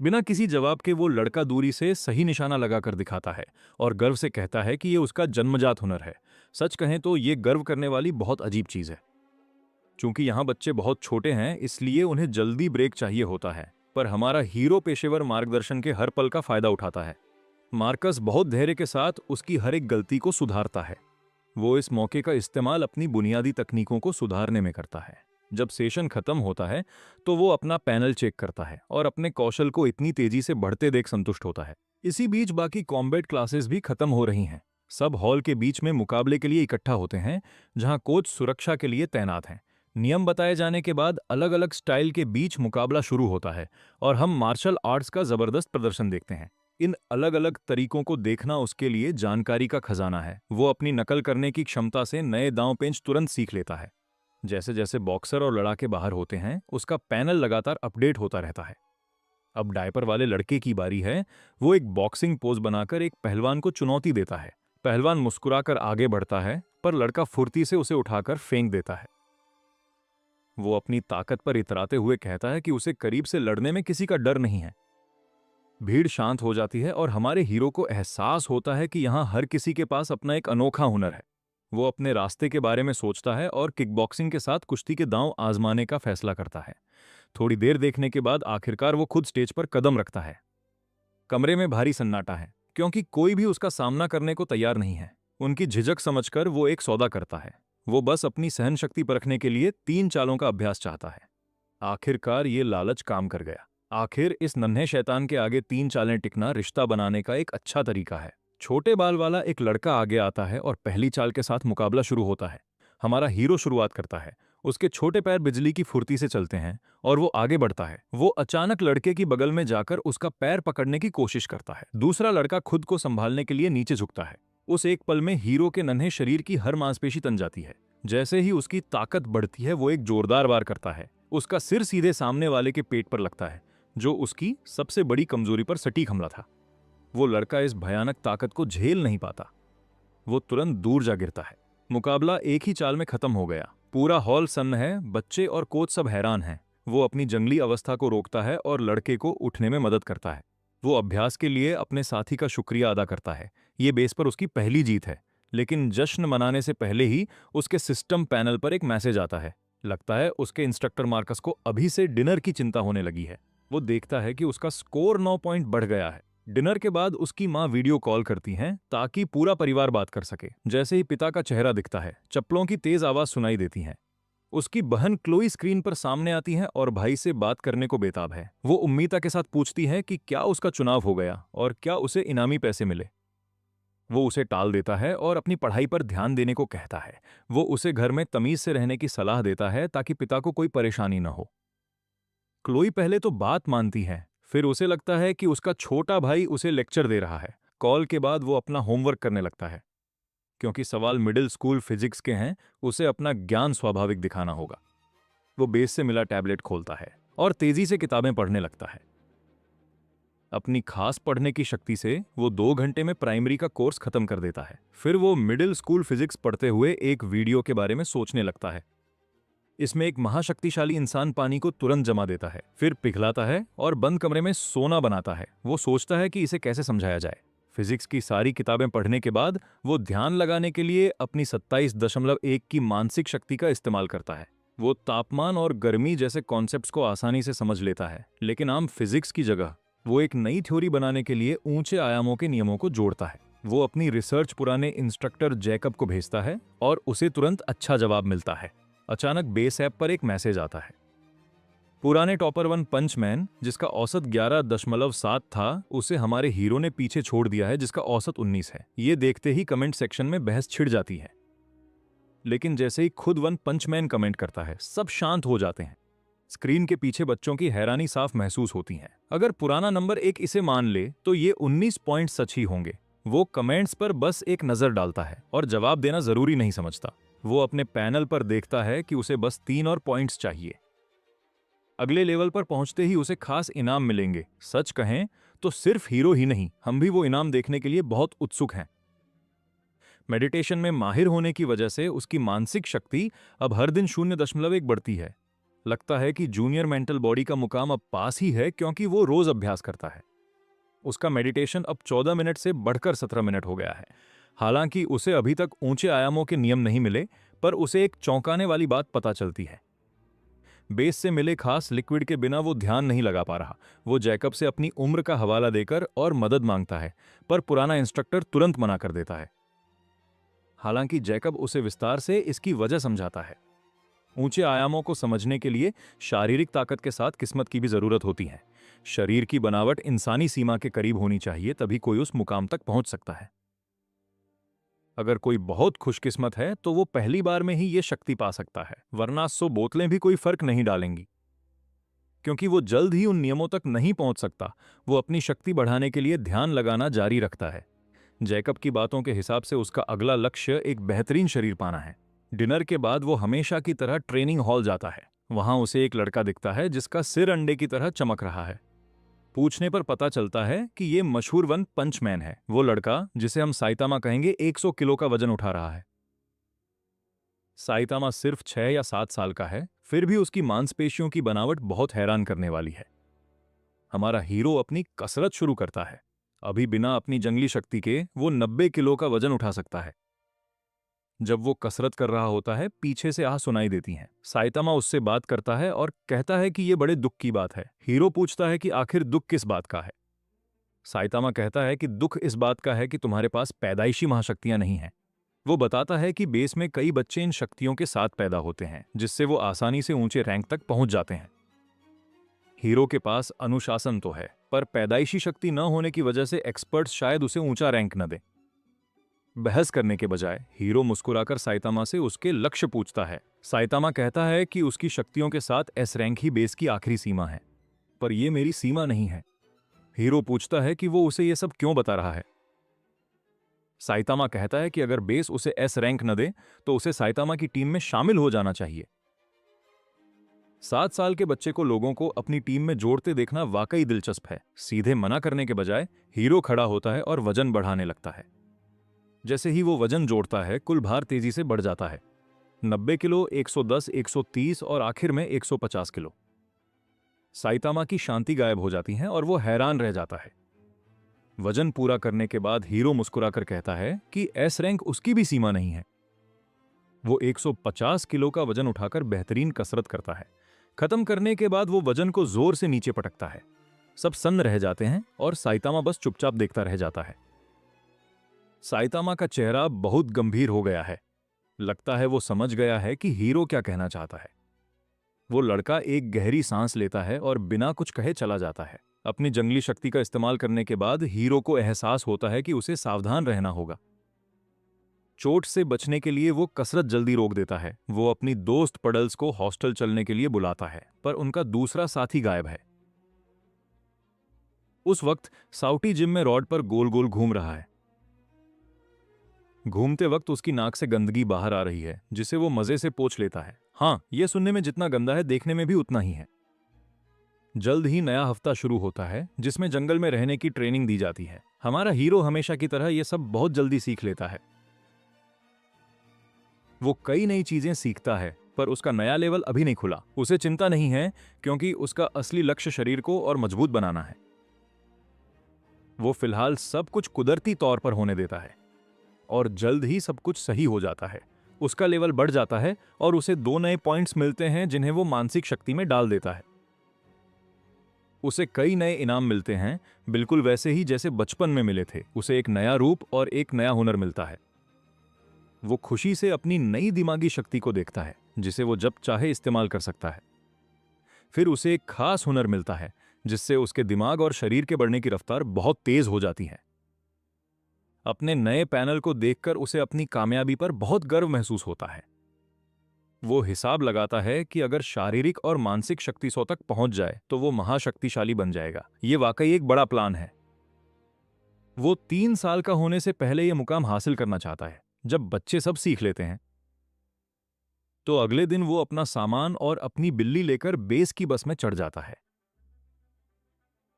S1: बिना किसी जवाब के वो लड़का दूरी से सही निशाना लगाकर दिखाता है और गर्व से कहता है कि ये उसका जन्मजात हुनर है। सच कहें तो ये गर्व करने वाली बहुत अजीब चीज है। चूंकि यहाँ बच्चे बहुत छोटे हैं, इसलिए उन्हें जल्दी ब्रेक चाहिए होता है, पर हमारा हीरो पेशेवर मार्गदर्शन के हर पल का फायदा उठाता है। मार्कस बहुत धैर्य के साथ उसकी हर एक गलती को सुधारता है। वो इस मौके का इस्तेमाल अपनी बुनियादी तकनीकों को सुधारने में करता है। जब सेशन खत्म होता है तो वो अपना पैनल चेक करता है और अपने कौशल को इतनी तेजी से बढ़ते देख संतुष्ट होता है। इसी बीच बाकी कॉम्बैट क्लासेस भी खत्म हो रही हैं। सब हॉल के बीच में मुकाबले के लिए इकट्ठा होते हैं, जहां कोच सुरक्षा के लिए तैनात हैं। नियम बताए जाने के बाद अलग अलग स्टाइल के बीच मुकाबला शुरू होता है और हम मार्शल आर्ट्स का जबरदस्त प्रदर्शन देखते हैं। इन अलग अलग तरीकों को देखना उसके लिए जानकारी का खजाना है। वो अपनी नकल करने की क्षमता से नए दांव पेंच तुरंत सीख लेता है। जैसे जैसे बॉक्सर और लड़ाके बाहर होते हैं, उसका पैनल लगातार अपडेट होता रहता है। अब डायपर वाले लड़के की बारी है। वो एक बॉक्सिंग पोज बनाकर एक पहलवान को चुनौती देता है। पहलवान मुस्कुराकर आगे बढ़ता है, पर लड़का फुर्ती से उसे उठाकर फेंक देता है। वो अपनी ताकत पर इतराते हुए कहता है कि उसे करीब से लड़ने में किसी का डर नहीं है। भीड़ शांत हो जाती है और हमारे हीरो को एहसास होता है कि यहाँ हर किसी के पास अपना एक अनोखा हुनर है। वो अपने रास्ते के बारे में सोचता है और किकबॉक्सिंग के साथ कुश्ती के दांव आजमाने का फैसला करता है। थोड़ी देर देखने के बाद आखिरकार वो खुद स्टेज पर कदम रखता है। कमरे में भारी सन्नाटा है, क्योंकि कोई भी उसका सामना करने को तैयार नहीं है। उनकी झिझक समझकर वो एक सौदा करता है। वो बस अपनी सहन शक्ति परखने के लिए 3 चालों का अभ्यास चाहता है। आखिरकार ये लालच काम कर गया। आखिर इस नन्हे शैतान के आगे 3 चालें टिकना रिश्ता बनाने का एक अच्छा तरीका है। छोटे बाल वाला एक लड़का आगे आता है और पहली चाल के साथ मुकाबला शुरू होता है। हमारा हीरो शुरुआत करता है। उसके छोटे पैर बिजली की फुर्ती से चलते हैं और वो आगे बढ़ता है। वो अचानक लड़के की बगल में जाकर उसका पैर पकड़ने की कोशिश करता है। दूसरा लड़का खुद को संभालने के लिए नीचे झुकता है। उस एक पल में हीरो के नन्हे शरीर की हर मांसपेशी तन जाती है। जैसे ही उसकी ताकत बढ़ती है, वो एक जोरदार वार करता है। उसका सिर सीधे सामने वाले के पेट पर लगता है। जो उसकी सबसे बड़ी कमजोरी पर सटीक हमला था। वो लड़का इस भयानक ताकत को झेल नहीं पाता। वो तुरंत दूर जा गिरता है। मुकाबला एक ही चाल में खत्म हो गया। पूरा हॉल सन्न है, बच्चे और कोच सब हैरान हैं। वो अपनी जंगली अवस्था को रोकता है और लड़के को उठने में मदद करता है। वो अभ्यास के लिए अपने साथी का शुक्रिया अदा करता है। ये बेस पर उसकी पहली जीत है। लेकिन जश्न मनाने से पहले ही उसके सिस्टम पैनल पर एक मैसेज आता है। लगता है उसके इंस्ट्रक्टर मार्कस को अभी से डिनर की चिंता होने लगी है। वो देखता है कि उसका स्कोर 9 पॉइंट बढ़ गया है। डिनर के बाद उसकी माँ वीडियो कॉल करती हैं ताकि पूरा परिवार बात कर सके। जैसे ही पिता का चेहरा दिखता है, चप्पलों की तेज आवाज सुनाई देती है। उसकी बहन क्लोई स्क्रीन पर सामने आती है और भाई से बात करने को बेताब है। वो उम्मीता के साथ पूछती है कि क्या उसका चुनाव हो गया और क्या उसे इनामी पैसे मिले। वो उसे टाल देता है और अपनी पढ़ाई पर ध्यान देने को कहता है। वो उसे घर में तमीज से रहने की सलाह देता है ताकि पिता को कोई परेशानी न हो। क्लोई पहले तो बात मानती है, फिर उसे लगता है कि उसका छोटा भाई उसे लेक्चर दे रहा है। कॉल के बाद वो अपना होमवर्क करने लगता है। क्योंकि सवाल मिडिल स्कूल फिजिक्स के हैं, उसे अपना ज्ञान स्वाभाविक दिखाना होगा। वो बेस से मिला टैबलेट खोलता है और तेजी से किताबें पढ़ने लगता है। अपनी खास पढ़ने की शक्ति से वो 2 घंटे में प्राइमरी का कोर्स खत्म कर देता है। फिर वो मिडिल स्कूल फिजिक्स पढ़ते हुए एक वीडियो के बारे में सोचने लगता है। इसमें एक महाशक्तिशाली इंसान पानी को तुरंत जमा देता है, फिर पिघलाता है और बंद कमरे में सोना बनाता है। वो सोचता है कि इसे कैसे समझाया जाए। फिजिक्स की सारी किताबें पढ़ने के बाद वो ध्यान लगाने के लिए अपनी 27.1 की मानसिक शक्ति का इस्तेमाल करता है। वो तापमान और गर्मी जैसे कॉन्सेप्ट्स को आसानी से समझ लेता है, लेकिन आम फिजिक्स की जगह वो एक नई थ्योरी बनाने के लिए ऊंचे आयामों के नियमों को जोड़ता है। वो अपनी रिसर्च पुराने इंस्ट्रक्टर जैकब को भेजता है और उसे तुरंत अच्छा जवाब मिलता है। अचानक बेस ऐप पर एक मैसेज आता है। पुराने टॉपर 1 पंचमैन, जिसका औसत 11.7 था, उसे हमारे हीरो ने पीछे छोड़ दिया है, जिसका औसत 19 है। ये देखते ही कमेंट सेक्शन में बहस छिड़ जाती है। लेकिन जैसे ही खुद 1 पंचमैन कमेंट करता है, सब शांत हो जाते हैं। स्क्रीन के पीछे बच्चों की हैरानी साफ महसूस होती है। अगर पुराना नंबर एक इसे मान ले तो ये 19 पॉइंट सच ही होंगे। वो कमेंट्स पर बस एक नजर डालता है और जवाब देना जरूरी नहीं समझता। वो अपने पैनल पर देखता है कि उसे बस 3 और पॉइंट्स चाहिए। अगले लेवल पर पहुंचते ही उसे खास इनाम मिलेंगे। सच कहें तो सिर्फ हीरो ही नहीं, हम भी वो इनाम देखने के लिए बहुत उत्सुक हैं। मेडिटेशन में माहिर होने की वजह से उसकी मानसिक शक्ति अब हर दिन 0.1 बढ़ती है। लगता है कि जूनियर मेंटल बॉडी का मुकाम अब पास ही है, क्योंकि वो रोज अभ्यास करता है। उसका मेडिटेशन अब 14 मिनट से बढ़कर 17 मिनट हो गया है। हालांकि उसे अभी तक ऊंचे आयामों के नियम नहीं मिले, पर उसे एक चौंकाने वाली बात पता चलती है। बेस से मिले खास लिक्विड के बिना वो ध्यान नहीं लगा पा रहा। वो जैकब से अपनी उम्र का हवाला देकर और मदद मांगता है, पर पुराना इंस्ट्रक्टर तुरंत मना कर देता है। हालांकि जैकब उसे विस्तार से इसकी वजह समझाता है। ऊंचे आयामों को समझने के लिए शारीरिक ताकत के साथ किस्मत की भी जरूरत होती है। शरीर की बनावट इंसानी सीमा के करीब होनी चाहिए, तभी कोई उस मुकाम तक पहुंच सकता है। अगर कोई बहुत खुशकिस्मत है तो वो पहली बार में ही ये शक्ति पा सकता है, वरना 100 बोतलें भी कोई फर्क नहीं डालेंगी। क्योंकि वो जल्द ही उन नियमों तक नहीं पहुंच सकता, वो अपनी शक्ति बढ़ाने के लिए ध्यान लगाना जारी रखता है। जैकब की बातों के हिसाब से उसका अगला लक्ष्य एक बेहतरीन शरीर पाना है। डिनर के बाद वो हमेशा की तरह ट्रेनिंग हॉल जाता है। वहां उसे एक लड़का दिखता है जिसका सिर अंडे की तरह चमक रहा है। पूछने पर पता चलता है कि ये मशहूर 1 पंचमैन है। वो लड़का, जिसे हम साइतामा कहेंगे, 100 किलो का वजन उठा रहा है। साइतामा सिर्फ 6 या 7 साल का है, फिर भी उसकी मांसपेशियों की बनावट बहुत हैरान करने वाली है। हमारा हीरो अपनी कसरत शुरू करता है। अभी बिना अपनी जंगली शक्ति के वो 90 किलो का वजन उठा सकता है। जब वो कसरत कर रहा होता है, पीछे से आह सुनाई देती हैं। साइतामा उससे बात करता है और कहता है कि ये बड़े दुख की बात है। हीरो पूछता है कि आखिर दुख किस बात का है। साइतामा कहता है कि दुख इस बात का है कि तुम्हारे पास पैदाइशी महाशक्तियां नहीं हैं। वो बताता है कि बेस में कई बच्चे इन शक्तियों के साथ पैदा होते हैं, जिससे वो आसानी से ऊंचे रैंक तक पहुंच जाते हैं। हीरो के पास अनुशासन तो है, पर पैदाइशी शक्ति न होने की वजह से एक्सपर्ट्स शायद उसे ऊंचा रैंक न दें। बहस करने के बजाय हीरो मुस्कुराकर साइतामा से उसके लक्ष्य पूछता है। साइतामा कहता है कि उसकी शक्तियों के साथ एस रैंक ही बेस की आखिरी सीमा है। पर यह मेरी सीमा नहीं है। हीरो पूछता है कि वो उसे यह सब क्यों बता रहा है। साइतामा कहता है कि अगर बेस उसे एस रैंक न दे तो उसे साइतामा की टीम में शामिल हो जाना चाहिए। 7 साल के बच्चे को लोगों को अपनी टीम में जोड़ते देखना वाकई दिलचस्प है। सीधे मना करने के बजाय हीरो खड़ा होता है और वजन बढ़ाने लगता है। जैसे ही वो वजन जोड़ता है, कुल भार तेजी से बढ़ जाता है। 90 किलो, 110, 130 और आखिर में 150 किलो। साइतामा की शांति गायब हो जाती है और वो हैरान रह जाता है। वजन पूरा करने के बाद हीरो मुस्कुराकर कहता है कि एस रैंक उसकी भी सीमा नहीं है। वो 150 किलो का वजन उठाकर बेहतरीन कसरत करता है। खत्म करने के बाद वो वजन को जोर से नीचे पटकता है। सब सन्न रह जाते हैं और साइतामा बस चुपचाप देखता रह जाता है। साइतामा का चेहरा बहुत गंभीर हो गया है। लगता है वो समझ गया है कि हीरो क्या कहना चाहता है। वो लड़का एक गहरी सांस लेता है और बिना कुछ कहे चला जाता है। अपनी जंगली शक्ति का इस्तेमाल करने के बाद हीरो को एहसास होता है कि उसे सावधान रहना होगा। चोट से बचने के लिए वो कसरत जल्दी रोक देता है। वो अपनी दोस्त पडल्स को हॉस्टल चलने के लिए बुलाता है, पर उनका दूसरा साथी गायब है। उस वक्त साउटी जिम में रॉड पर गोल गोल घूम रहा है। घूमते वक्त उसकी नाक से गंदगी बाहर आ रही है, जिसे वो मजे से पोंछ लेता है। हाँ, यह सुनने में जितना गंदा है, देखने में भी उतना ही है। जल्द ही नया हफ्ता शुरू होता है, जिसमें जंगल में रहने की ट्रेनिंग दी जाती है। हमारा हीरो हमेशा की तरह यह सब बहुत जल्दी सीख लेता है। वो कई नई चीजें सीखता है, पर उसका नया लेवल अभी नहीं खुला। उसे चिंता नहीं है, क्योंकि उसका असली लक्ष्य शरीर को और मजबूत बनाना है। वो फिलहाल सब कुछ कुदरती तौर पर होने देता है और जल्द ही सब कुछ सही हो जाता है। उसका लेवल बढ़ जाता है और उसे 2 नए पॉइंट्स मिलते हैं, जिन्हें वो मानसिक शक्ति में डाल देता है। उसे कई नए इनाम मिलते हैं, बिल्कुल वैसे ही जैसे बचपन में मिले थे। उसे एक नया रूप और एक नया हुनर मिलता है। वो खुशी से अपनी नई दिमागी शक्ति को देखता है, जिसे वो जब चाहे इस्तेमाल कर सकता है। फिर उसे एक खास हुनर मिलता है, जिससे उसके दिमाग और शरीर के बढ़ने की रफ्तार बहुत तेज हो जाती है। अपने नए पैनल को देखकर उसे अपनी कामयाबी पर बहुत गर्व महसूस होता है। वो हिसाब लगाता है कि अगर शारीरिक और मानसिक शक्ति 100 तक पहुंच जाए तो वो महाशक्तिशाली बन जाएगा। ये वाकई एक बड़ा प्लान है। वो 3 साल का होने से पहले ये मुकाम हासिल करना चाहता है। जब बच्चे सब सीख लेते हैं, तो अगले दिन वो अपना सामान और अपनी बिल्ली लेकर बेस की बस में चढ़ जाता है।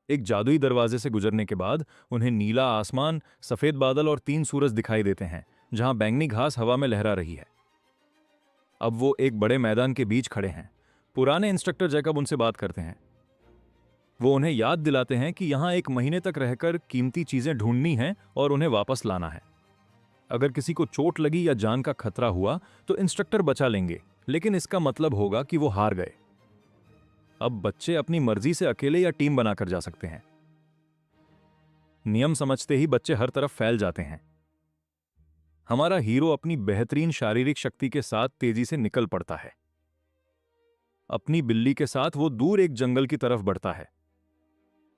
S1: एक जादुई दरवाजे से गुजरने के बाद उन्हें नीला आसमान, सफेद बादल और 3 सूरज दिखाई देते हैं, जहां बैंगनी घास हवा में लहरा रही है। अब वो एक बड़े मैदान के बीच खड़े हैं। पुराने इंस्ट्रक्टर जैकब उनसे बात करते हैं। वो उन्हें याद दिलाते हैं कि यहां 1 महीने तक रहकर कीमती चीजें ढूंढनी हैं और उन्हें वापस लाना है। अगर किसी को चोट लगी या जान का खतरा हुआ तो इंस्ट्रक्टर बचा लेंगे, लेकिन इसका मतलब होगा कि वो हार गए। अब बच्चे अपनी मर्जी से अकेले या टीम बनाकर जा सकते हैं। नियम समझते ही बच्चे हर तरफ फैल जाते हैं। हमारा हीरो अपनी बेहतरीन शारीरिक शक्ति के साथ तेजी से निकल पड़ता है। अपनी बिल्ली के साथ वो दूर एक जंगल की तरफ बढ़ता है।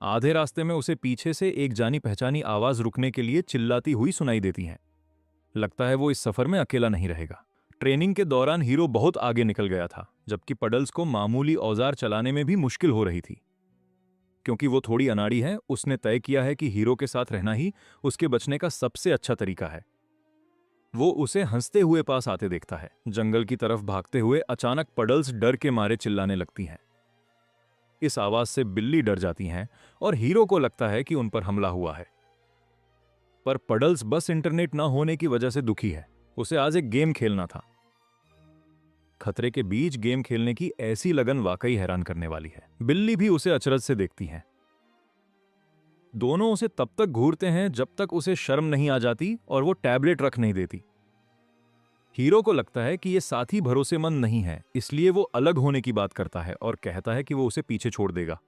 S1: आधे रास्ते में उसे पीछे से एक जानी पहचानी आवाज रुकने के लिए चिल्लाती हुई सुनाई देती है। लगता है वो इस सफर में अकेला नहीं रहेगा। ट्रेनिंग के दौरान हीरो बहुत आगे निकल गया था, जबकि पडल्स को मामूली औजार चलाने में भी मुश्किल हो रही थी। क्योंकि वो थोड़ी अनाड़ी है, उसने तय किया है कि हीरो के साथ रहना ही उसके बचने का सबसे अच्छा तरीका है। वो उसे हंसते हुए पास आते देखता है। जंगल की तरफ भागते हुए अचानक पडल्स डर के मारे चिल्लाने लगती हैं। इस आवाज से बिल्ली डर जाती हैं और हीरो को लगता है कि उन पर हमला हुआ है। पर पडल्स बस इंटरनेट ना होने की वजह से दुखी है। उसे आज एक गेम खेलना था। खतरे के बीच गेम खेलने की ऐसी लगन वाकई हैरान करने वाली है। बिल्ली भी उसे अचरज से देखती है। दोनों उसे तब तक घूरते हैं जब तक उसे शर्म नहीं आ जाती और वो टैबलेट रख नहीं देती। हीरो को लगता है कि ये साथी भरोसेमंद नहीं है, इसलिए वो अलग होने की बात करता है और कहता है कि वो उसे पीछे छोड़ देगा।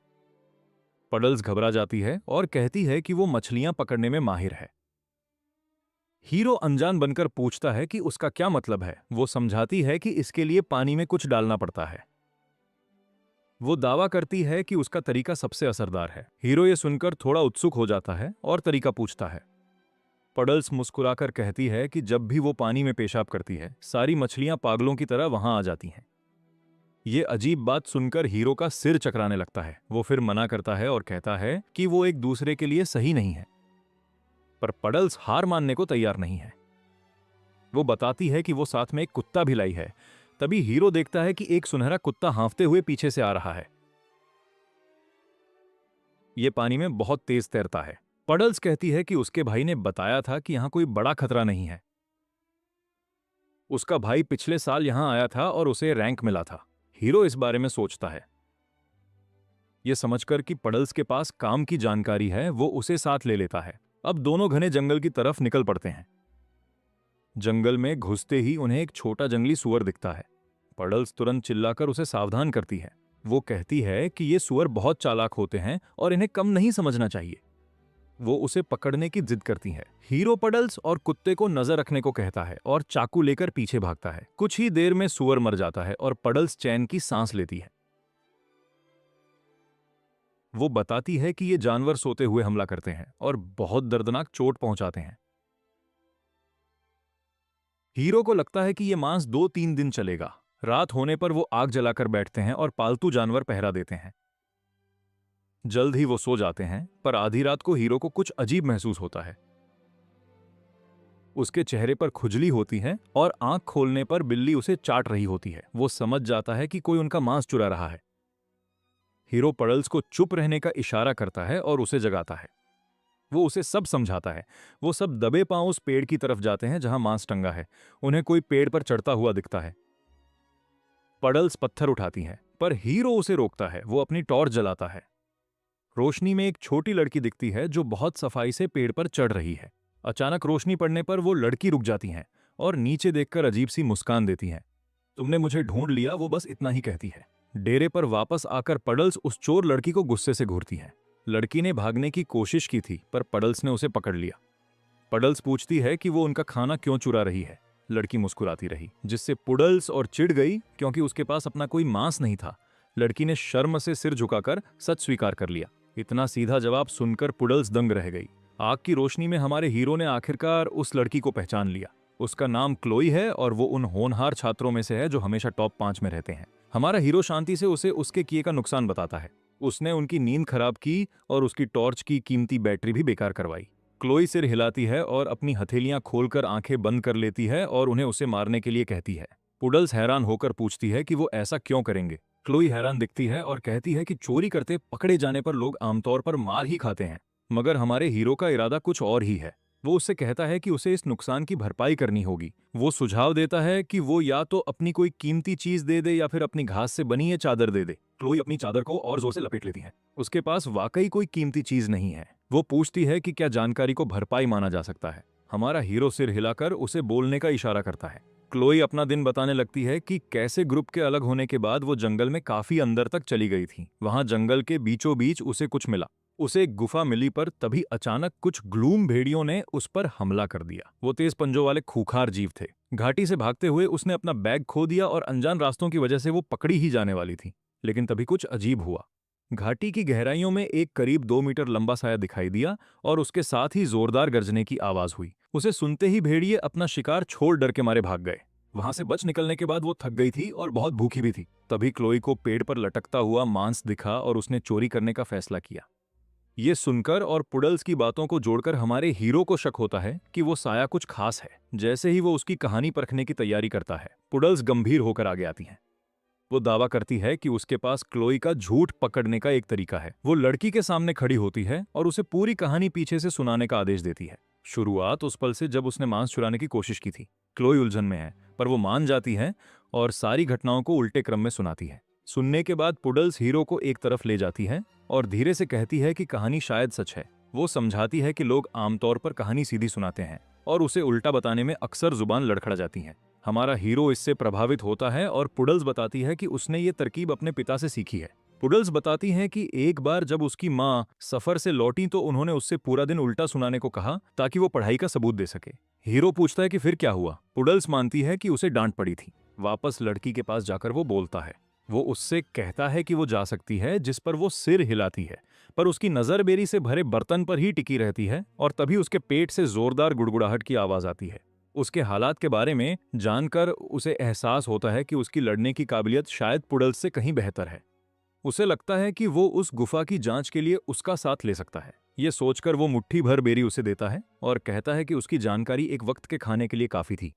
S1: पडल्स घबरा जाती है और कहती है कि वो मछलियां पकड़ने में माहिर है। हीरो अनजान बनकर पूछता है कि उसका क्या मतलब है। वो समझाती है कि इसके लिए पानी में कुछ डालना पड़ता है। वो दावा करती है कि उसका तरीका सबसे असरदार है। हीरो ये सुनकर थोड़ा उत्सुक हो जाता है और तरीका पूछता है। पडल्स मुस्कुराकर कहती है कि जब भी वो पानी में पेशाब करती है, सारी मछलियां पागलों की तरह वहां आ जाती हैं। ये अजीब बात सुनकर हीरो का सिर चकराने लगता है। वो फिर मना करता है और कहता है कि वो एक दूसरे के लिए सही नहीं है। पर पडल्स हार मानने को तैयार नहीं है। वो बताती है कि वो साथ में एक कुत्ता भी लाई है, तभी हीरो देखता है कि एक सुनहरा कुत्ता हांफते हुए पीछे से आ रहा है। ये पानी में बहुत तेज तैरता है। पडल्स कहती है कि उसके भाई ने बताया था कि यहां कोई बड़ा खतरा नहीं है। उसका भाई पिछले साल यहां आया था और उसे रैंक मिला था। हीरो इस बारे में सोचता है। यह समझकर कि पडल्स के पास काम की जानकारी है, वो उसे साथ ले लेता है। अब दोनों घने जंगल की तरफ निकल पड़ते हैं। जंगल में घुसते ही उन्हें एक छोटा जंगली सुअर दिखता है। पडल्स तुरंत चिल्लाकर उसे सावधान करती है। वो कहती है कि ये सुअर बहुत चालाक होते हैं और इन्हें कम नहीं समझना चाहिए। वो उसे पकड़ने की जिद करती है। हीरो पडल्स और कुत्ते को नजर रखने को कहता है और चाकू लेकर पीछे भागता है। कुछ ही देर में सुअर मर जाता है और पडल्स चैन की सांस लेती है। वो बताती है कि ये जानवर सोते हुए हमला करते हैं और बहुत दर्दनाक चोट पहुंचाते हैं। हीरो को लगता है कि ये मांस 2-3 दिन चलेगा। रात होने पर वो आग जलाकर बैठते हैं और पालतू जानवर पहरा देते हैं। जल्द ही वो सो जाते हैं, पर आधी रात को हीरो को कुछ अजीब महसूस होता है। उसके चेहरे पर खुजली होती है और आंख खोलने पर बिल्ली उसे चाट रही होती है। वो समझ जाता है कि कोई उनका मांस चुरा रहा है। हीरो पडल्स को चुप रहने का इशारा करता है और उसे जगाता है। वो उसे सब समझाता है। वो सब दबे पांव उस पेड़ की तरफ जाते हैं जहां मांस टंगा है। उन्हें कोई पेड़ पर चढ़ता हुआ दिखता है। पडल्स पत्थर उठाती हैं, पर हीरो उसे रोकता है। वो अपनी टॉर्च जलाता है। रोशनी में एक छोटी लड़की दिखती है जो बहुत सफाई से पेड़ पर चढ़ रही है। अचानक रोशनी पड़ने पर वो लड़की रुक जाती है और नीचे देखकर अजीब सी मुस्कान देती है। तुमने मुझे ढूंढ लिया, वो बस इतना ही कहती है। डेरे पर वापस आकर पडल्स उस चोर लड़की को गुस्से से घूरती है। लड़की ने भागने की कोशिश की थी, पर पडल्स ने उसे पकड़ लिया। पडल्स पूछती है कि वो उनका खाना क्यों चुरा रही है। लड़की मुस्कुराती रही, जिससे पुडल्स और चिढ़ गई क्योंकि उसके पास अपना कोई मांस नहीं था। लड़की ने शर्म से सिर झुकाकर सच स्वीकार कर लिया। इतना सीधा जवाब सुनकर पुडल्स दंग रह गई। आग की रोशनी में हमारे हीरो ने आखिरकार उस लड़की को पहचान लिया। उसका नाम क्लोई है और वो उन होनहार छात्रों में से है जो हमेशा टॉप 5 में रहते हैं। हमारा हीरो शांति से उसे उसके किए का नुकसान बताता है। उसने उनकी नींद खराब की और उसकी टॉर्च की कीमती बैटरी भी बेकार करवाई। क्लोई सिर हिलाती है और अपनी हथेलियां खोलकर आंखें बंद कर लेती है और उन्हें उसे मारने के लिए कहती है। पुडल्स हैरान होकर पूछती है कि वो ऐसा क्यों करेंगे। क्लोई हैरान दिखती है और कहती है कि चोरी करते पकड़े जाने पर लोग आमतौर पर मार ही खाते हैं, मगर हमारे हीरो का इरादा कुछ और ही है। वो उससे कहता है कि उसे इस नुकसान की भरपाई करनी होगी। वो सुझाव देता है कि वो या तो अपनी कोई कीमती चीज दे दे या फिर अपनी घास से बनी ये चादर दे दे। क्लोई अपनी चादर को और जोर से लपेट लेती है। उसके पास वाकई कोई कीमती चीज नहीं है। वो पूछती है कि क्या जानकारी को भरपाई माना जा सकता है। हमारा हीरो सिर हिलाकर उसे बोलने का इशारा करता है। क्लोई अपना दिन बताने लगती है कि कैसे ग्रुप के अलग होने के बाद वो जंगल में काफी अंदर तक चली गई थी। वहां जंगल के बीचों बीच उसे कुछ मिला। उसे एक गुफा मिली, पर तभी अचानक कुछ ग्लूम भेड़ियों ने उस पर हमला कर दिया। वो तेज पंजों वाले खूंखार जीव थे। घाटी से भागते हुए उसने अपना बैग खो दिया और अनजान रास्तों की वजह से वो पकड़ी ही जाने वाली थी। लेकिन तभी कुछ अजीब हुआ। घाटी की गहराइयों में एक करीब 2 मीटर लंबा साया दिखाई दिया और उसके साथ ही जोरदार गर्जने की आवाज हुई। उसे सुनते ही भेड़िए अपना शिकार छोड़ डर के मारे भाग गए। वहां से बच निकलने के बाद वो थक गई थी और बहुत भूखी भी थी। तभी क्लोई को पेड़ पर लटकता हुआ मांस दिखा और उसने चोरी करने का फैसला किया। ये सुनकर और पुडल्स की बातों को जोड़कर हमारे हीरो को शक होता है कि वो साया कुछ खास है। जैसे ही वो उसकी कहानी परखने की तैयारी करता है, पुडल्स गंभीर होकर आगे आती हैं। वो दावा करती है कि उसके पास क्लोई का झूठ पकड़ने का एक तरीका है। वो लड़की के सामने खड़ी होती है और उसे पूरी कहानी पीछे से सुनाने का आदेश देती है। शुरुआत उस पल से जब उसने मांस चुराने की कोशिश की थी। क्लोई उलझन में है, पर वो मान जाती है और सारी घटनाओं को उल्टे क्रम में सुनाती है। सुनने के बाद पुडल्स हीरो को एक तरफ ले जाती है और धीरे से कहती है कि कहानी शायद सच है। वो समझाती है कि लोग आमतौर पर कहानी सीधी सुनाते हैं और उसे उल्टा बताने में अक्सर जुबान लड़खड़ा जाती है। हमारा हीरो इससे प्रभावित होता है और पुडल्स बताती है कि उसने ये तरकीब अपने पिता से सीखी है। पुडल्स बताती हैं कि एक बार जब उसकी माँ सफर से लौटी तो उन्होंने उससे पूरा दिन उल्टा सुनाने को कहा ताकि वो पढ़ाई का सबूत दे सके। हीरो पूछता है कि फिर क्या हुआ। पुडल्स मानती है कि उसे डांट पड़ी थी। वापस लड़की के पास जाकर वो बोलता है। वो उससे कहता है कि वो जा सकती है, जिस पर वो सिर हिलाती है, पर उसकी नजर बेरी से भरे बर्तन पर ही टिकी रहती है और तभी उसके पेट से जोरदार गुड़गुड़ाहट की आवाज आती है। उसके हालात के बारे में जानकर उसे एहसास होता है कि उसकी लड़ने की काबिलियत शायद पुडल्स से कहीं बेहतर है। उसे लगता है कि वो उस गुफा की जांच के लिए उसका साथ ले सकता है। ये सोचकर वो मुट्ठी भर बेरी उसे देता है और कहता है कि उसकी जानकारी एक वक्त के खाने के लिए काफी थी।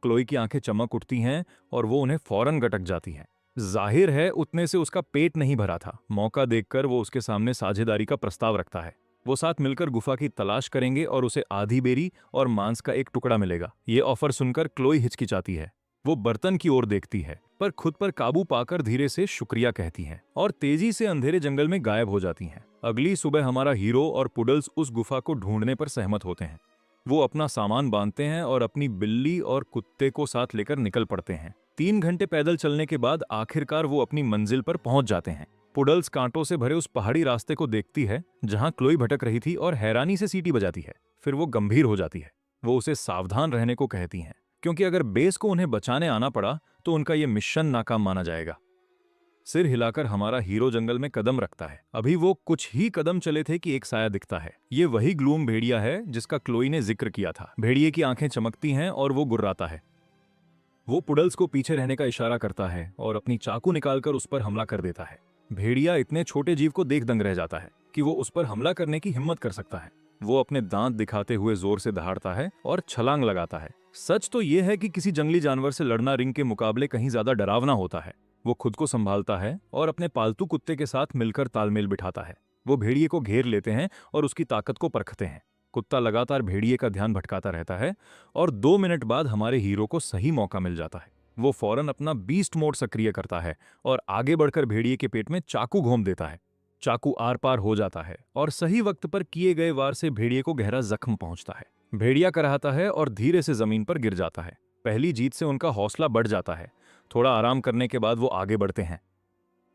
S1: क्लोई की आंखें चमक उठती हैं और वो उन्हें फौरन गटक जाती हैं। जाहिर है उतने से उसका पेट नहीं भरा था। मौका देखकर वो उसके सामने साझेदारी का प्रस्ताव रखता है। वो साथ मिलकर गुफा की तलाश करेंगे और उसे आधी बेरी और मांस का एक टुकड़ा मिलेगा। ये ऑफर सुनकर क्लोई हिचकिचाती है। वो बर्तन की ओर देखती है पर खुद पर काबू पाकर धीरे से शुक्रिया कहती हैं और तेजी से अंधेरे जंगल में गायब हो जाती हैं। अगली सुबह हमारा हीरो और पुडल्स उस गुफा को ढूंढने पर सहमत होते हैं। वो अपना सामान बांधते हैं और अपनी बिल्ली और कुत्ते को साथ लेकर निकल पड़ते हैं। 3 घंटे पैदल चलने के बाद आखिरकार वो अपनी मंजिल पर पहुंच जाते हैं। पुडल्स कांटों से भरे उस पहाड़ी रास्ते को देखती है जहां क्लोई भटक रही थी और हैरानी से सीटी बजाती है। फिर वो गंभीर हो जाती है। वो उसे सावधान रहने को कहती हैं क्योंकि अगर बेस को उन्हें बचाने आना पड़ा तो उनका ये मिशन नाकाम माना जाएगा। सिर हिलाकर हमारा हीरो जंगल में कदम रखता है। अभी वो कुछ ही कदम चले थे कि एक साया दिखता है। ये वही ग्लूम भेड़िया है जिसका क्लोई ने जिक्र किया था। भेड़िए की आंखें चमकती हैं और वो गुर्राता है। वो पुडल्स को पीछे रहने का इशारा करता है और अपनी चाकू निकालकर उस पर हमला कर देता है। भेड़िया इतने छोटे जीव को देख दंग रह जाता है कि वो उस पर हमला करने की हिम्मत कर सकता है। वो अपने दांत दिखाते हुए जोर से दहाड़ता है और छलांग लगाता है। सच तो ये है कि किसी जंगली जानवर से लड़ना रिंग के मुकाबले कहीं ज्यादा डरावना होता है। वो खुद को संभालता है और अपने पालतू कुत्ते के साथ मिलकर तालमेल बिठाता है। वो भेड़िए को घेर लेते हैं और उसकी ताकत को परखते हैं। कुत्ता लगातार भेड़िए का ध्यान भटकाता रहता है और 2 मिनट बाद हमारे हीरो को सही मौका मिल जाता है। वो फौरन अपना बीस्ट मोड सक्रिय करता है और आगे बढ़कर भेड़िए के पेट में चाकू घोंप देता है। चाकू आर पार हो जाता है और सही वक्त पर किए गए वार से भेड़िए को गहरा जख्म पहुंचता है। भेड़िया कराहता है और धीरे से जमीन पर गिर जाता है। पहली जीत से उनका हौसला बढ़ जाता है। थोड़ा आराम करने के बाद वो आगे बढ़ते हैं।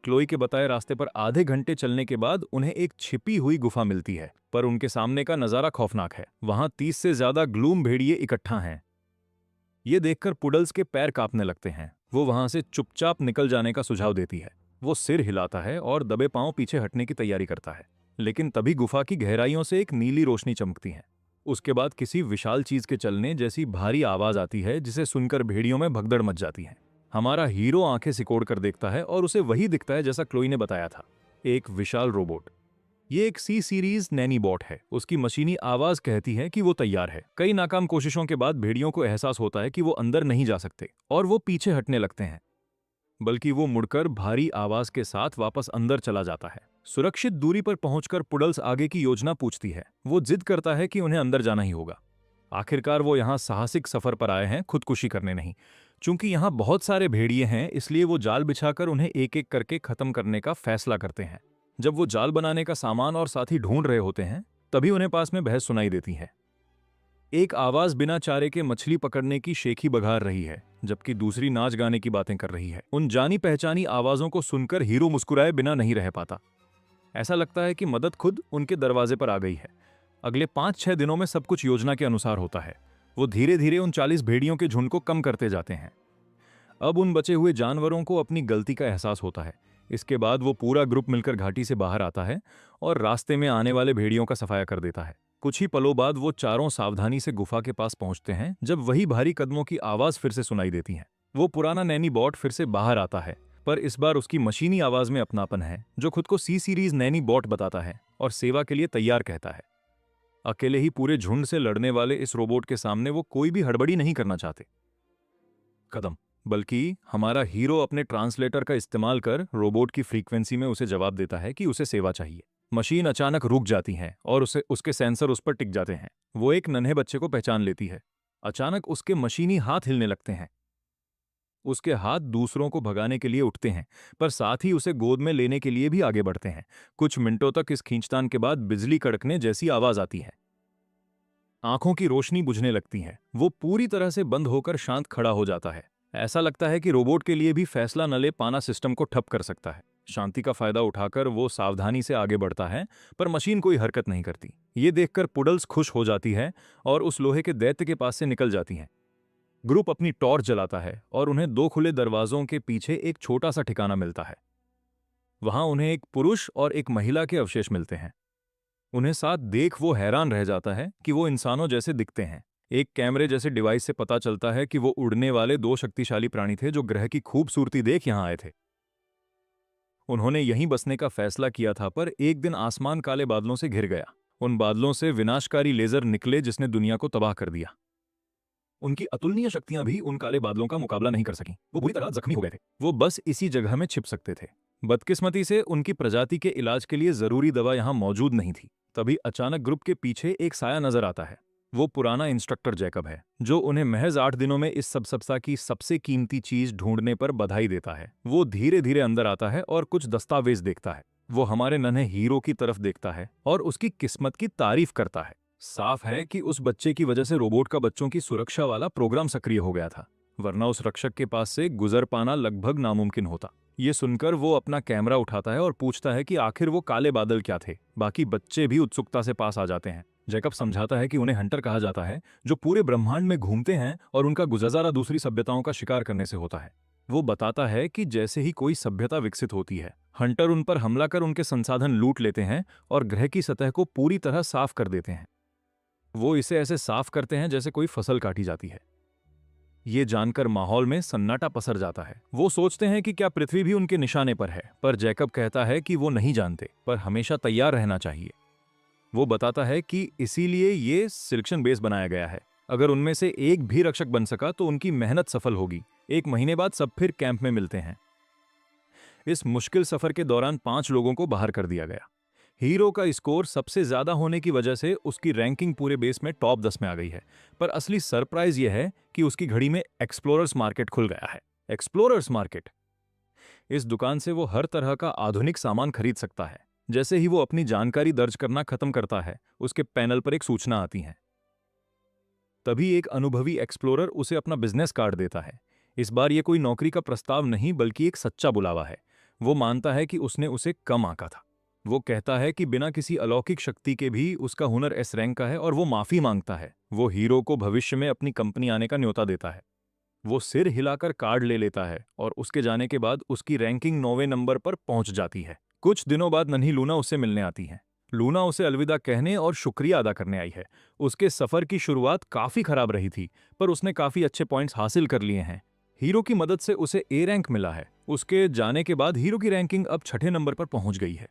S1: क्लोई के बताए रास्ते पर आधे घंटे चलने के बाद उन्हें एक छिपी हुई गुफा मिलती है, पर उनके सामने का नजारा खौफनाक है। वहां 30 से ज्यादा ग्लूम भेड़िए इकट्ठा हैं। ये देखकर पुडल्स के पैर कांपने लगते हैं। वो वहां से चुपचाप निकल जाने का सुझाव देती है। वो सिर हिलाता है और दबे पांव पीछे हटने की तैयारी करता है, लेकिन तभी गुफा की गहराइयों से एक नीली रोशनी चमकती है। उसके बाद किसी विशाल चीज के चलने जैसी भारी आवाज आती है जिसे सुनकर भेड़ियों में भगदड़ मच जाती है। हमारा हीरो आंखें सिकोड़ कर देखता है और उसे वही दिखता है जैसा क्लोई ने बताया था, एक विशाल रोबोट। ये एक सी सीरीज नैनी बॉट है। उसकी मशीनी आवाज कहती है कि वो तैयार है। कई नाकाम कोशिशों के बाद भेड़ियों को एहसास होता है कि वो अंदर नहीं जा सकते और वो पीछे हटने लगते हैं, बल्कि वो मुड़कर भारी आवाज के साथ वापस अंदर चला जाता है। सुरक्षित दूरी पर पहुंचकर पुडल्स आगे की योजना पूछती है। वो जिद करता है कि उन्हें अंदर जाना ही होगा। आखिरकार वो यहाँ साहसिक सफर पर आए हैं, खुदकुशी करने नहीं। चूंकि यहाँ बहुत सारे भेड़िए हैं, इसलिए वो जाल बिछाकर उन्हें एक एक करके खत्म करने का फैसला करते हैं। जब वो जाल बनाने का सामान और साथी ढूंढ रहे होते हैं, तभी उन्हें पास में बहस सुनाई देती है। एक आवाज बिना चारे के मछली पकड़ने की शेखी बघार रही है, जबकि दूसरी नाच गाने की बातें कर रही है। उन जानी पहचानी आवाजों को सुनकर हीरो मुस्कुराए बिना नहीं रह पाता। ऐसा लगता है कि मदद खुद उनके दरवाजे पर आ गई है। अगले 5-6 दिनों में सब कुछ योजना के अनुसार होता है। वो धीरे धीरे उन 40 भेड़ियों के झुंड को कम करते जाते हैं। अब उन बचे हुए जानवरों को अपनी गलती का एहसास होता है। इसके बाद वो पूरा ग्रुप मिलकर घाटी से बाहर आता है और रास्ते में आने वाले भेड़ियों का सफाया कर देता है। कुछ ही पलों बाद वो चारों सावधानी से गुफा के पास पहुंचते हैं, जब वही भारी कदमों की आवाज फिर से सुनाई देती है। वो पुराना नैनी बॉट फिर से बाहर आता है, पर इस बार उसकी मशीनी आवाज में अपनापन है, जो खुद को सी सीरीज नैनी बॉट बताता है और सेवा के लिए तैयार कहता है। अकेले ही पूरे झुंड से लड़ने वाले इस रोबोट के सामने वो कोई भी हड़बड़ी नहीं करना चाहते कदम, बल्कि हमारा हीरो अपने ट्रांसलेटर का इस्तेमाल कर रोबोट की फ्रीक्वेंसी में उसे जवाब देता है कि उसे सेवा चाहिए। मशीन अचानक रुक जाती है और उसके सेंसर उस पर टिक जाते हैं। वो एक नन्हे बच्चे को पहचान लेती है। अचानक उसके मशीनी हाथ हिलने लगते हैं। उसके हाथ दूसरों को भगाने के लिए उठते हैं, पर साथ ही उसे गोद में लेने के लिए भी आगे बढ़ते हैं। कुछ मिनटों तक इस खींचतान के बाद बिजली कड़कने जैसी आवाज आती है। आंखों की रोशनी बुझने लगती है। वो पूरी तरह से बंद होकर शांत खड़ा हो जाता है। ऐसा लगता है कि रोबोट के लिए भी फैसला न ले पाना सिस्टम को ठप कर सकता है। शांति का फायदा उठाकर वो सावधानी से आगे बढ़ता है, पर मशीन कोई हरकत नहीं करती। ये देखकर पुडल्स खुश हो जाती है और उस लोहे के दैत्य के पास से निकल जाती है। ग्रुप अपनी टॉर्च जलाता है और उन्हें 2 खुले दरवाजों के पीछे एक छोटा सा ठिकाना मिलता है। वहां उन्हें एक पुरुष और एक महिला के अवशेष मिलते हैं। उन्हें साथ देख वो हैरान रह जाता है कि वो इंसानों जैसे दिखते हैं। एक कैमरे जैसे डिवाइस से पता चलता है कि वो उड़ने वाले 2 शक्तिशाली प्राणी थे जो ग्रह की खूबसूरती देख यहां आए थे। उन्होंने यहीं बसने का फैसला किया था, पर एक दिन आसमान काले बादलों से घिर गया। उन बादलों से विनाशकारी लेजर निकले जिसने दुनिया को तबाह कर दिया। उनकी अतुलनीय शक्तियां भी उन काले बादलों का मुकाबला नहीं कर सकीं। वो बुरी तरह जख्मी हो गए थे। वो बस इसी जगह में छिप सकते थे। बदकिस्मती से उनकी प्रजाति के इलाज के लिए जरूरी दवा यहाँ मौजूद नहीं थी। तभी अचानक ग्रुप के पीछे एक साया नजर आता है। वो पुराना इंस्ट्रक्टर जैकब है, जो उन्हें महज 8 दिनों में इस सब सप्ताह की सबसे कीमती चीज ढूंढने पर बधाई देता है। वो धीरे धीरे अंदर आता है और कुछ दस्तावेज देखता है। वो हमारे नन्हे हीरो की तरफ देखता है और उसकी किस्मत की तारीफ करता है। साफ है कि उस बच्चे की वजह से रोबोट का बच्चों की सुरक्षा वाला प्रोग्राम सक्रिय हो गया था, वरना उस रक्षक के पास से गुजर पाना लगभग नामुमकिन होता। ये सुनकर वो अपना कैमरा उठाता है और पूछता है कि आखिर वो काले बादल क्या थे। बाकी बच्चे भी उत्सुकता से पास आ जाते हैं। जैकब समझाता है कि उन्हें हंटर कहा जाता है, जो पूरे ब्रह्मांड में घूमते हैं और उनका गुजारा दूसरी सभ्यताओं का शिकार करने से होता है। वो बताता है कि जैसे ही कोई सभ्यता विकसित होती है, हंटर उन पर हमला कर उनके संसाधन लूट लेते हैं और ग्रह की सतह को पूरी तरह साफ कर देते हैं। वो इसे ऐसे साफ करते हैं जैसे कोई फसल काटी जाती है। ये जानकर माहौल में सन्नाटा पसर जाता है। वो सोचते हैं कि क्या पृथ्वी भी उनके निशाने पर है, पर जैकब कहता है कि वो नहीं जानते, पर हमेशा तैयार रहना चाहिए। वो बताता है कि इसीलिए ये सिलेक्शन बेस बनाया गया है। अगर उनमें से एक भी रक्षक बन सका तो उनकी मेहनत सफल होगी। 1 महीने बाद सब फिर कैंप में मिलते हैं। इस मुश्किल सफर के दौरान 5 लोगों को बाहर कर दिया गया। हीरो का स्कोर सबसे ज्यादा होने की वजह से उसकी रैंकिंग पूरे बेस में टॉप 10 में आ गई है। पर असली सरप्राइज यह है कि उसकी घड़ी में एक्सप्लोरर्स मार्केट खुल गया है। एक्सप्लोरर्स मार्केट, इस दुकान से वो हर तरह का आधुनिक सामान खरीद सकता है। जैसे ही वो अपनी जानकारी दर्ज करना खत्म करता है, उसके पैनल पर एक सूचना आती है। तभी एक अनुभवी एक्सप्लोरर उसे अपना बिजनेस कार्ड देता है। इस बार ये कोई नौकरी का प्रस्ताव नहीं, बल्कि एक सच्चा बुलावा है। वो मानता है कि उसने उसे कम आंका था। वो कहता है कि बिना किसी अलौकिक शक्ति के भी उसका हुनर एस रैंक का है और वो माफी मांगता है। वो हीरो को भविष्य में अपनी कंपनी आने का न्योता देता है। वो सिर हिलाकर कार्ड ले लेता है और उसके जाने के बाद उसकी रैंकिंग 9वें नंबर पर पहुंच जाती है। कुछ दिनों बाद नन्ही लूना उससे मिलने आती है। लूना उसे अलविदा कहने और शुक्रिया अदा करने आई है। उसके सफर की शुरुआत काफी खराब रही थी, पर उसने काफी अच्छे पॉइंट्स हासिल कर लिए हैं। हीरो की मदद से उसे ए रैंक मिला है। उसके जाने के बाद हीरो की रैंकिंग अब 6ठे नंबर पर पहुंच गई है।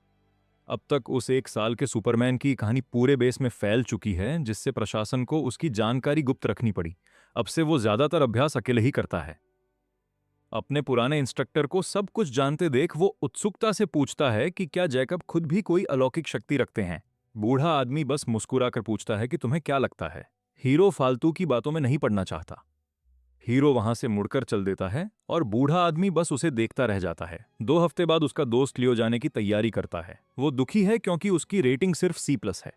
S1: अब तक उस 1 साल के सुपरमैन की कहानी पूरे बेस में फैल चुकी है, जिससे प्रशासन को उसकी जानकारी गुप्त रखनी पड़ी। अब से वो ज्यादातर अभ्यास अकेले ही करता है। अपने पुराने इंस्ट्रक्टर को सब कुछ जानते देख वो उत्सुकता से पूछता है कि क्या जैकब खुद भी कोई अलौकिक शक्ति रखते हैं। बूढ़ा आदमी बस मुस्कुराकर पूछता है कि तुम्हें क्या लगता है। हीरो फालतू की बातों में नहीं पड़ना चाहता। हीरो वहां से मुड़कर चल देता है और बूढ़ा आदमी बस उसे देखता रह जाता है। 2 हफ्ते बाद उसका दोस्त लियो जाने की तैयारी करता है। वो दुखी है क्योंकि उसकी रेटिंग सिर्फ C+ है।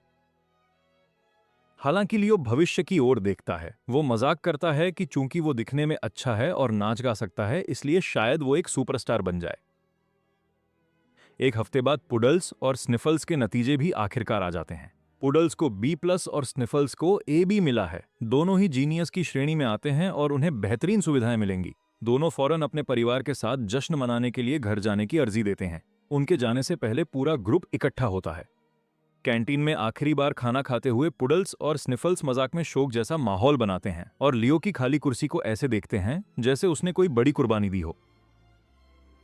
S1: हालांकि लियो भविष्य की ओर देखता है। वो मजाक करता है कि चूंकि वो दिखने में अच्छा है और नाच गा सकता है, इसलिए शायद वो एक सुपरस्टार बन जाए। 1 हफ्ते बाद पुडल्स और स्निफल्स के नतीजे भी आखिरकार आ जाते हैं। पुडल्स को B+ और स्निफल्स को AB मिला है। दोनों ही जीनियस की श्रेणी में आते हैं और उन्हें बेहतरीन सुविधाएं मिलेंगी। दोनों फौरन अपने परिवार के साथ जश्न मनाने के लिए घर जाने की अर्जी देते हैं। उनके जाने से पहले पूरा ग्रुप इकट्ठा होता है। कैंटीन में आखिरी बार खाना खाते हुए पुडल्स और स्निफल्स मजाक में शोक जैसा माहौल बनाते हैं और लियो की खाली कुर्सी को ऐसे देखते हैं जैसे उसने कोई बड़ी कुर्बानी दी हो।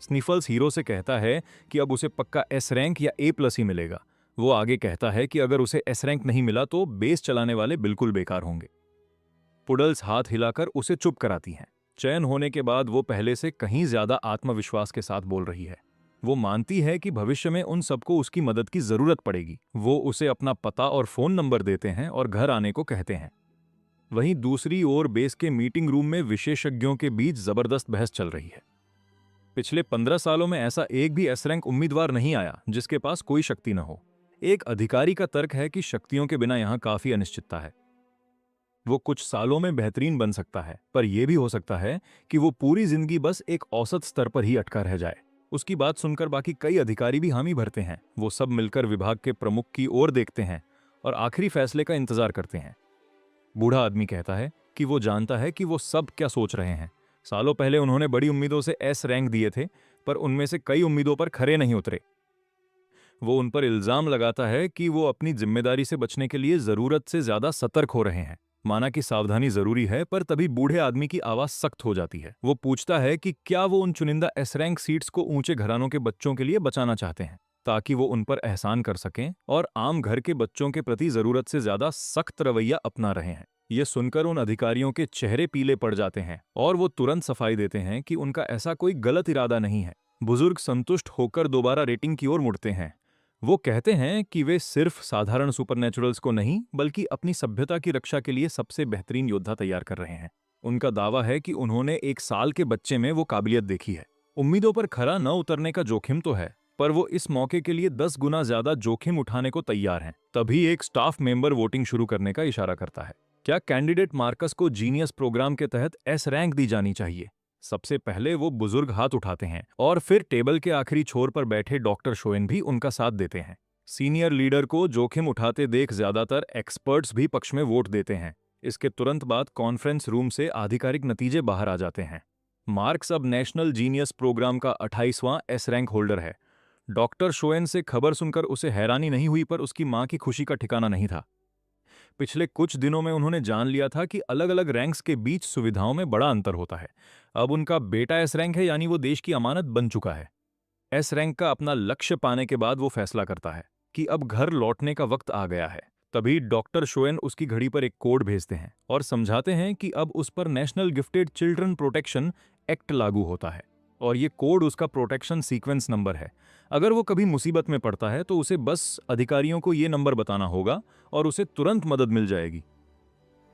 S1: स्निफल्स हीरो से कहता है कि अब उसे पक्का S रैंक या A+ ही मिलेगा। वो आगे कहता है कि अगर उसे S रैंक नहीं मिला तो बेस चलाने वाले बिल्कुल बेकार होंगे। पुडल्स हाथ हिलाकर उसे चुप कराती हैं। चयन होने के बाद वो पहले से कहीं ज्यादा आत्मविश्वास के साथ बोल रही है। वो मानती है कि भविष्य में उन सबको उसकी मदद की जरूरत पड़ेगी। वो उसे अपना पता और फोन नंबर देते हैं और घर आने को कहते हैं। वहीं दूसरी ओर बेस के मीटिंग रूम में विशेषज्ञों के बीच जबरदस्त बहस चल रही है। पिछले 15 सालों में ऐसा एक भी S रैंक उम्मीदवार नहीं आया जिसके पास कोई शक्ति न हो। एक अधिकारी का तर्क है कि शक्तियों के बिना यहां काफी अनिश्चितता है। वो कुछ सालों में बेहतरीन बन सकता है, पर यह भी हो सकता है कि वो पूरी जिंदगी बस एक औसत स्तर पर ही अटका रह जाए। उसकी बात सुनकर बाकी कई अधिकारी भी हामी भरते हैं। वो सब मिलकर विभाग के प्रमुख की ओर देखते हैं और आखिरी फैसले का इंतजार करते हैं। बूढ़ा आदमी कहता है कि वो जानता है कि वो सब क्या सोच रहे हैं। सालों पहले उन्होंने बड़ी उम्मीदों से S रैंक दिए थे, पर उनमें से कई उम्मीदों पर खरे नहीं उतरे। वो उन पर इल्जाम लगाता है कि वो अपनी जिम्मेदारी से बचने के लिए जरूरत से ज्यादा सतर्क हो रहे हैं। माना कि सावधानी जरूरी है, पर तभी बूढ़े आदमी की आवाज सख्त हो जाती है। वो पूछता है कि क्या वो उन चुनिंदा S रैंक सीट्स को ऊंचे घरानों के बच्चों के लिए बचाना चाहते हैं, ताकि वो उन पर एहसान कर सकें और आम घर के बच्चों के प्रति जरूरत से ज्यादा सख्त रवैया अपना रहे हैं। ये सुनकर उन अधिकारियों के चेहरे पीले पड़ जाते हैं और वो तुरंत सफाई देते हैं कि उनका ऐसा कोई गलत इरादा नहीं है। बुजुर्ग संतुष्ट होकर दोबारा रेटिंग की ओर मुड़ते हैं। वो कहते हैं कि वे सिर्फ साधारण सुपरनैचुरल्स को नहीं बल्कि अपनी सभ्यता की रक्षा के लिए सबसे बेहतरीन योद्धा तैयार कर रहे हैं। उनका दावा है कि उन्होंने 1 साल के बच्चे में वो काबिलियत देखी है। उम्मीदों पर खरा न उतरने का जोखिम तो है, पर वो इस मौके के लिए 10 गुना ज्यादा जोखिम उठाने को तैयार हैं। तभी एक स्टाफ मेंबर वोटिंग शुरू करने का इशारा करता है। क्या कैंडिडेट मार्कस को जीनियस प्रोग्राम के तहत एस रैंक दी जानी चाहिए? सबसे पहले वो बुजुर्ग हाथ उठाते हैं और फिर टेबल के आखिरी छोर पर बैठे डॉक्टर शोएन भी उनका साथ देते हैं। सीनियर लीडर को जोखिम उठाते देख ज्यादातर एक्सपर्ट्स भी पक्ष में वोट देते हैं। इसके तुरंत बाद कॉन्फ्रेंस रूम से आधिकारिक नतीजे बाहर आ जाते हैं। मार्क्स अब नेशनल जीनियस प्रोग्राम का 28वां एस रैंक होल्डर है। डॉक्टर शोएन से खबर सुनकर उसे हैरानी नहीं हुई, पर उसकी मां की खुशी का ठिकाना नहीं था। पिछले कुछ दिनों में उन्होंने जान लिया था कि अलग अलग रैंक्स के बीच सुविधाओं में बड़ा अंतर होता है। अब उनका बेटा एस रैंक है, यानी वो देश की अमानत बन चुका है। एस रैंक का अपना लक्ष्य पाने के बाद वो फैसला करता है कि अब घर लौटने का वक्त आ गया है। तभी डॉक्टर शोएन उसकी घड़ी पर एक कोड भेजते हैं और समझाते हैं कि अब उस पर national gifted children protection act लागू होता है और ये कोड उसका प्रोटेक्शन सीक्वेंस नंबर है। अगर वो कभी मुसीबत में पड़ता है तो उसे बस अधिकारियों को ये नंबर बताना होगा और उसे तुरंत मदद मिल जाएगी।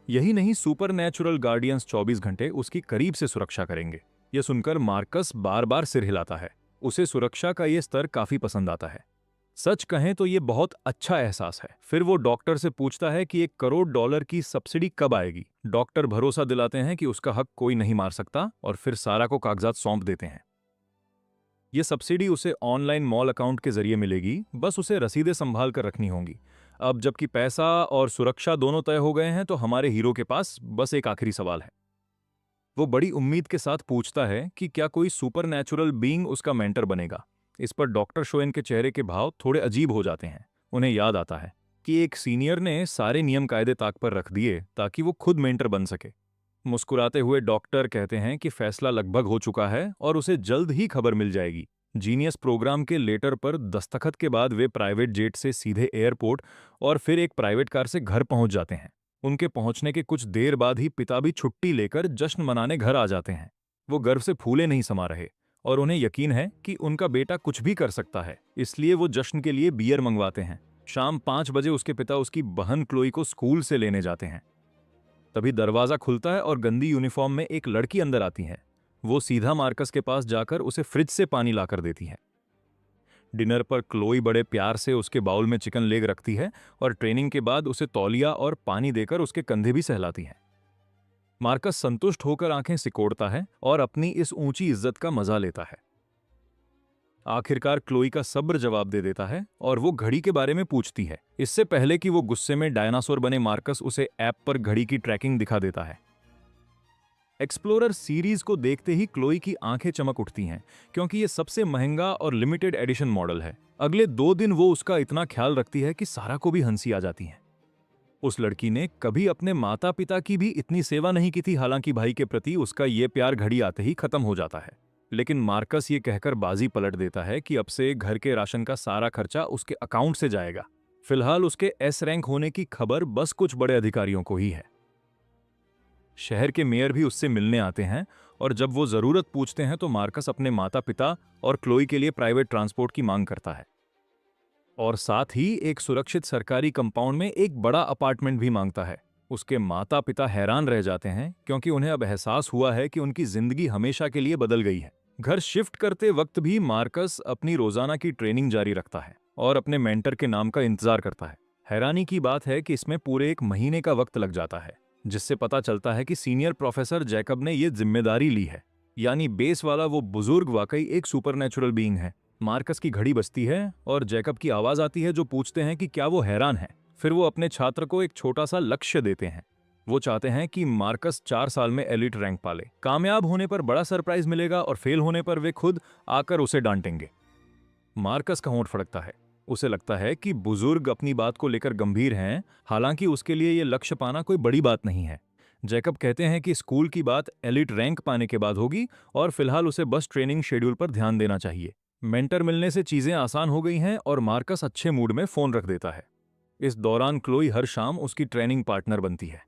S1: यही नहीं, सुपर नेचुरल गार्डियंस 24 घंटे उसकी करीब से सुरक्षा करेंगे। यह सुनकर मार्कस बार बार सिर हिलाता है। उसे सुरक्षा का ये स्तर काफी पसंद आता है। सच कहें तो ये बहुत अच्छा एहसास है। फिर वो डॉक्टर से पूछता है कि $1 करोड़ की सब्सिडी कब आएगी। डॉक्टर भरोसा दिलाते हैं कि उसका हक कोई नहीं मार सकता और फिर सारा को कागजात सौंप देते हैं। ये सब्सिडी उसे ऑनलाइन मॉल अकाउंट के जरिए मिलेगी, बस उसे रसीदें संभाल कर रखनी होंगी। अब जबकि पैसा और सुरक्षा दोनों तय हो गए हैं तो हमारे हीरो के पास बस एक आखिरी सवाल है। वो बड़ी उम्मीद के साथ पूछता है कि क्या कोई सुपर नेचुरल बीइंग उसका मेंटर बनेगा। इस पर डॉक्टर शोएन के चेहरे के भाव थोड़े अजीब हो जाते हैं। उन्हें याद आता है कि एक सीनियर ने सारे नियम कायदे ताक पर रख दिए ताकि वो खुद मेंटर बन सके। मुस्कुराते हुए डॉक्टर कहते हैं कि फैसला लगभग हो चुका है और उसे जल्द ही खबर मिल जाएगी। जीनियस प्रोग्राम के लेटर पर दस्तखत के बाद वे प्राइवेट जेट से सीधे एयरपोर्ट और फिर एक प्राइवेट कार से घर पहुंच जाते हैं। उनके पहुंचने के कुछ देर बाद ही पिता भी छुट्टी लेकर जश्न मनाने घर आ जाते हैं। वो गर्व से फूले नहीं समा रहे और उन्हें यकीन है कि उनका बेटा कुछ भी कर सकता है, इसलिए वो जश्न के लिए बियर मंगवाते हैं। शाम 5 बजे उसके पिता उसकी बहन क्लोई को स्कूल से लेने जाते हैं। तभी दरवाजा खुलता है और गंदी यूनिफॉर्म में एक लड़की अंदर आती है। वो सीधा मार्कस के पास जाकर उसे फ्रिज से पानी लाकर देती है। डिनर पर क्लोई बड़े प्यार से उसके बाउल में चिकन लेग रखती है और ट्रेनिंग के बाद उसे तौलिया और पानी देकर उसके कंधे भी सहलाती है। मार्कस संतुष्ट होकर आंखें सिकोड़ता है और अपनी इस ऊंची इज्जत का मजा लेता है। आखिरकार क्लोई का सब्र जवाब दे देता है और वो घड़ी के बारे में पूछती है। इससे पहले कि वो गुस्से में डायनासोर बने, मार्कस उसे ऐप पर घड़ी की ट्रैकिंग दिखा देता है। एक्सप्लोरर सीरीज को देखते ही क्लोई की आंखें चमक उठती हैं, क्योंकि ये सबसे महंगा और लिमिटेड एडिशन मॉडल है। अगले 2 दिन वो उसका इतना ख्याल रखती है कि सारा को भी हंसी आ जाती है। उस लड़की ने कभी अपने माता पिता की भी इतनी सेवा नहीं की थी, हालांकि भाई के प्रति उसका ये प्यार घड़ी आते ही खत्म हो जाता है। लेकिन मार्कस ये कहकर बाजी पलट देता है कि अब से घर के राशन का सारा खर्चा उसके अकाउंट से जाएगा। फिलहाल उसके एस रैंक होने की खबर बस कुछ बड़े अधिकारियों को ही है। शहर के मेयर भी उससे मिलने आते हैं और जब वो जरूरत पूछते हैं तो मार्कस अपने माता पिता और क्लोई के लिए प्राइवेट ट्रांसपोर्ट की मांग करता है और साथ ही एक सुरक्षित सरकारी कंपाउंड में एक बड़ा अपार्टमेंट भी मांगता है। उसके माता पिता हैरान रह जाते हैं, क्योंकि उन्हें अब एहसास हुआ है कि उनकी जिंदगी हमेशा के लिए बदल गई है। घर शिफ्ट करते वक्त भी मार्कस अपनी रोजाना की ट्रेनिंग जारी रखता है और अपने मेंटर के नाम का इंतजार करता है। हैरानी की बात है कि इसमें पूरे 1 महीने का वक्त लग जाता है, जिससे पता चलता है कि सीनियर प्रोफेसर जैकब ने ये जिम्मेदारी ली है। यानी बेस वाला वो बुजुर्ग वाकई एक सुपरनैचुरल बीइंग है। मार्कस की घड़ी बजती है और जैकब की आवाज आती है, जो पूछते हैं कि क्या वो हैरान है। फिर वो अपने छात्र को एक छोटा सा लक्ष्य देते हैं। वो चाहते हैं कि मार्कस 4 साल में एलिट रैंक पाले। कामयाब होने पर बड़ा सरप्राइज मिलेगा और फेल होने पर वे खुद आकर उसे डांटेंगे। मार्कस का होंठ फड़कता है। उसे लगता है कि बुजुर्ग अपनी बात को लेकर गंभीर हैं, हालांकि उसके लिए यह लक्ष्य पाना कोई बड़ी बात नहीं है। जैकब कहते हैं कि स्कूल की बात एलिट रैंक पाने के बाद होगी और फिलहाल उसे बस ट्रेनिंग शेड्यूल पर ध्यान देना चाहिए। मेंटर मिलने से चीजें आसान हो गई हैं और मार्कस अच्छे मूड में फोन रख देता है। इस दौरान क्लोई हर शाम उसकी ट्रेनिंग पार्टनर बनती है।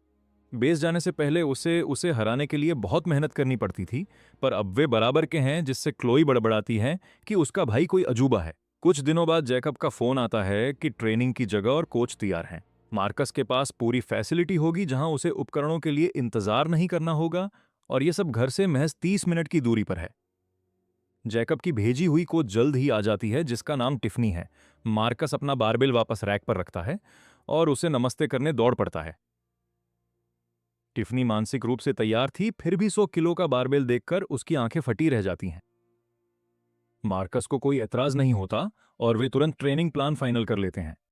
S1: बेस जाने से पहले उसे उसे हराने के लिए बहुत मेहनत करनी पड़ती थी, पर अब वे बराबर के हैं, जिससे क्लोई बड़बड़ाती है कि उसका भाई कोई अजूबा है। कुछ दिनों बाद जैकब का फोन आता है कि ट्रेनिंग की जगह और कोच तैयार हैं। मार्कस के पास पूरी फैसिलिटी होगी जहां उसे उपकरणों के लिए इंतजार नहीं करना होगा, और ये सब घर से महज 30 मिनट की दूरी पर है। जैकब की भेजी हुई कोच जल्द ही आ जाती है, जिसका नाम टिफनी है। मार्कस अपना बारबेल वापस रैक पर रखता है और उसे नमस्ते करने दौड़ पड़ता है। टिफनी मानसिक रूप से तैयार थी, फिर भी 100 किलो का बारबेल देखकर उसकी आंखें फटी रह जाती हैं। मार्कस को कोई एतराज नहीं होता और वे तुरंत ट्रेनिंग प्लान फाइनल कर लेते हैं।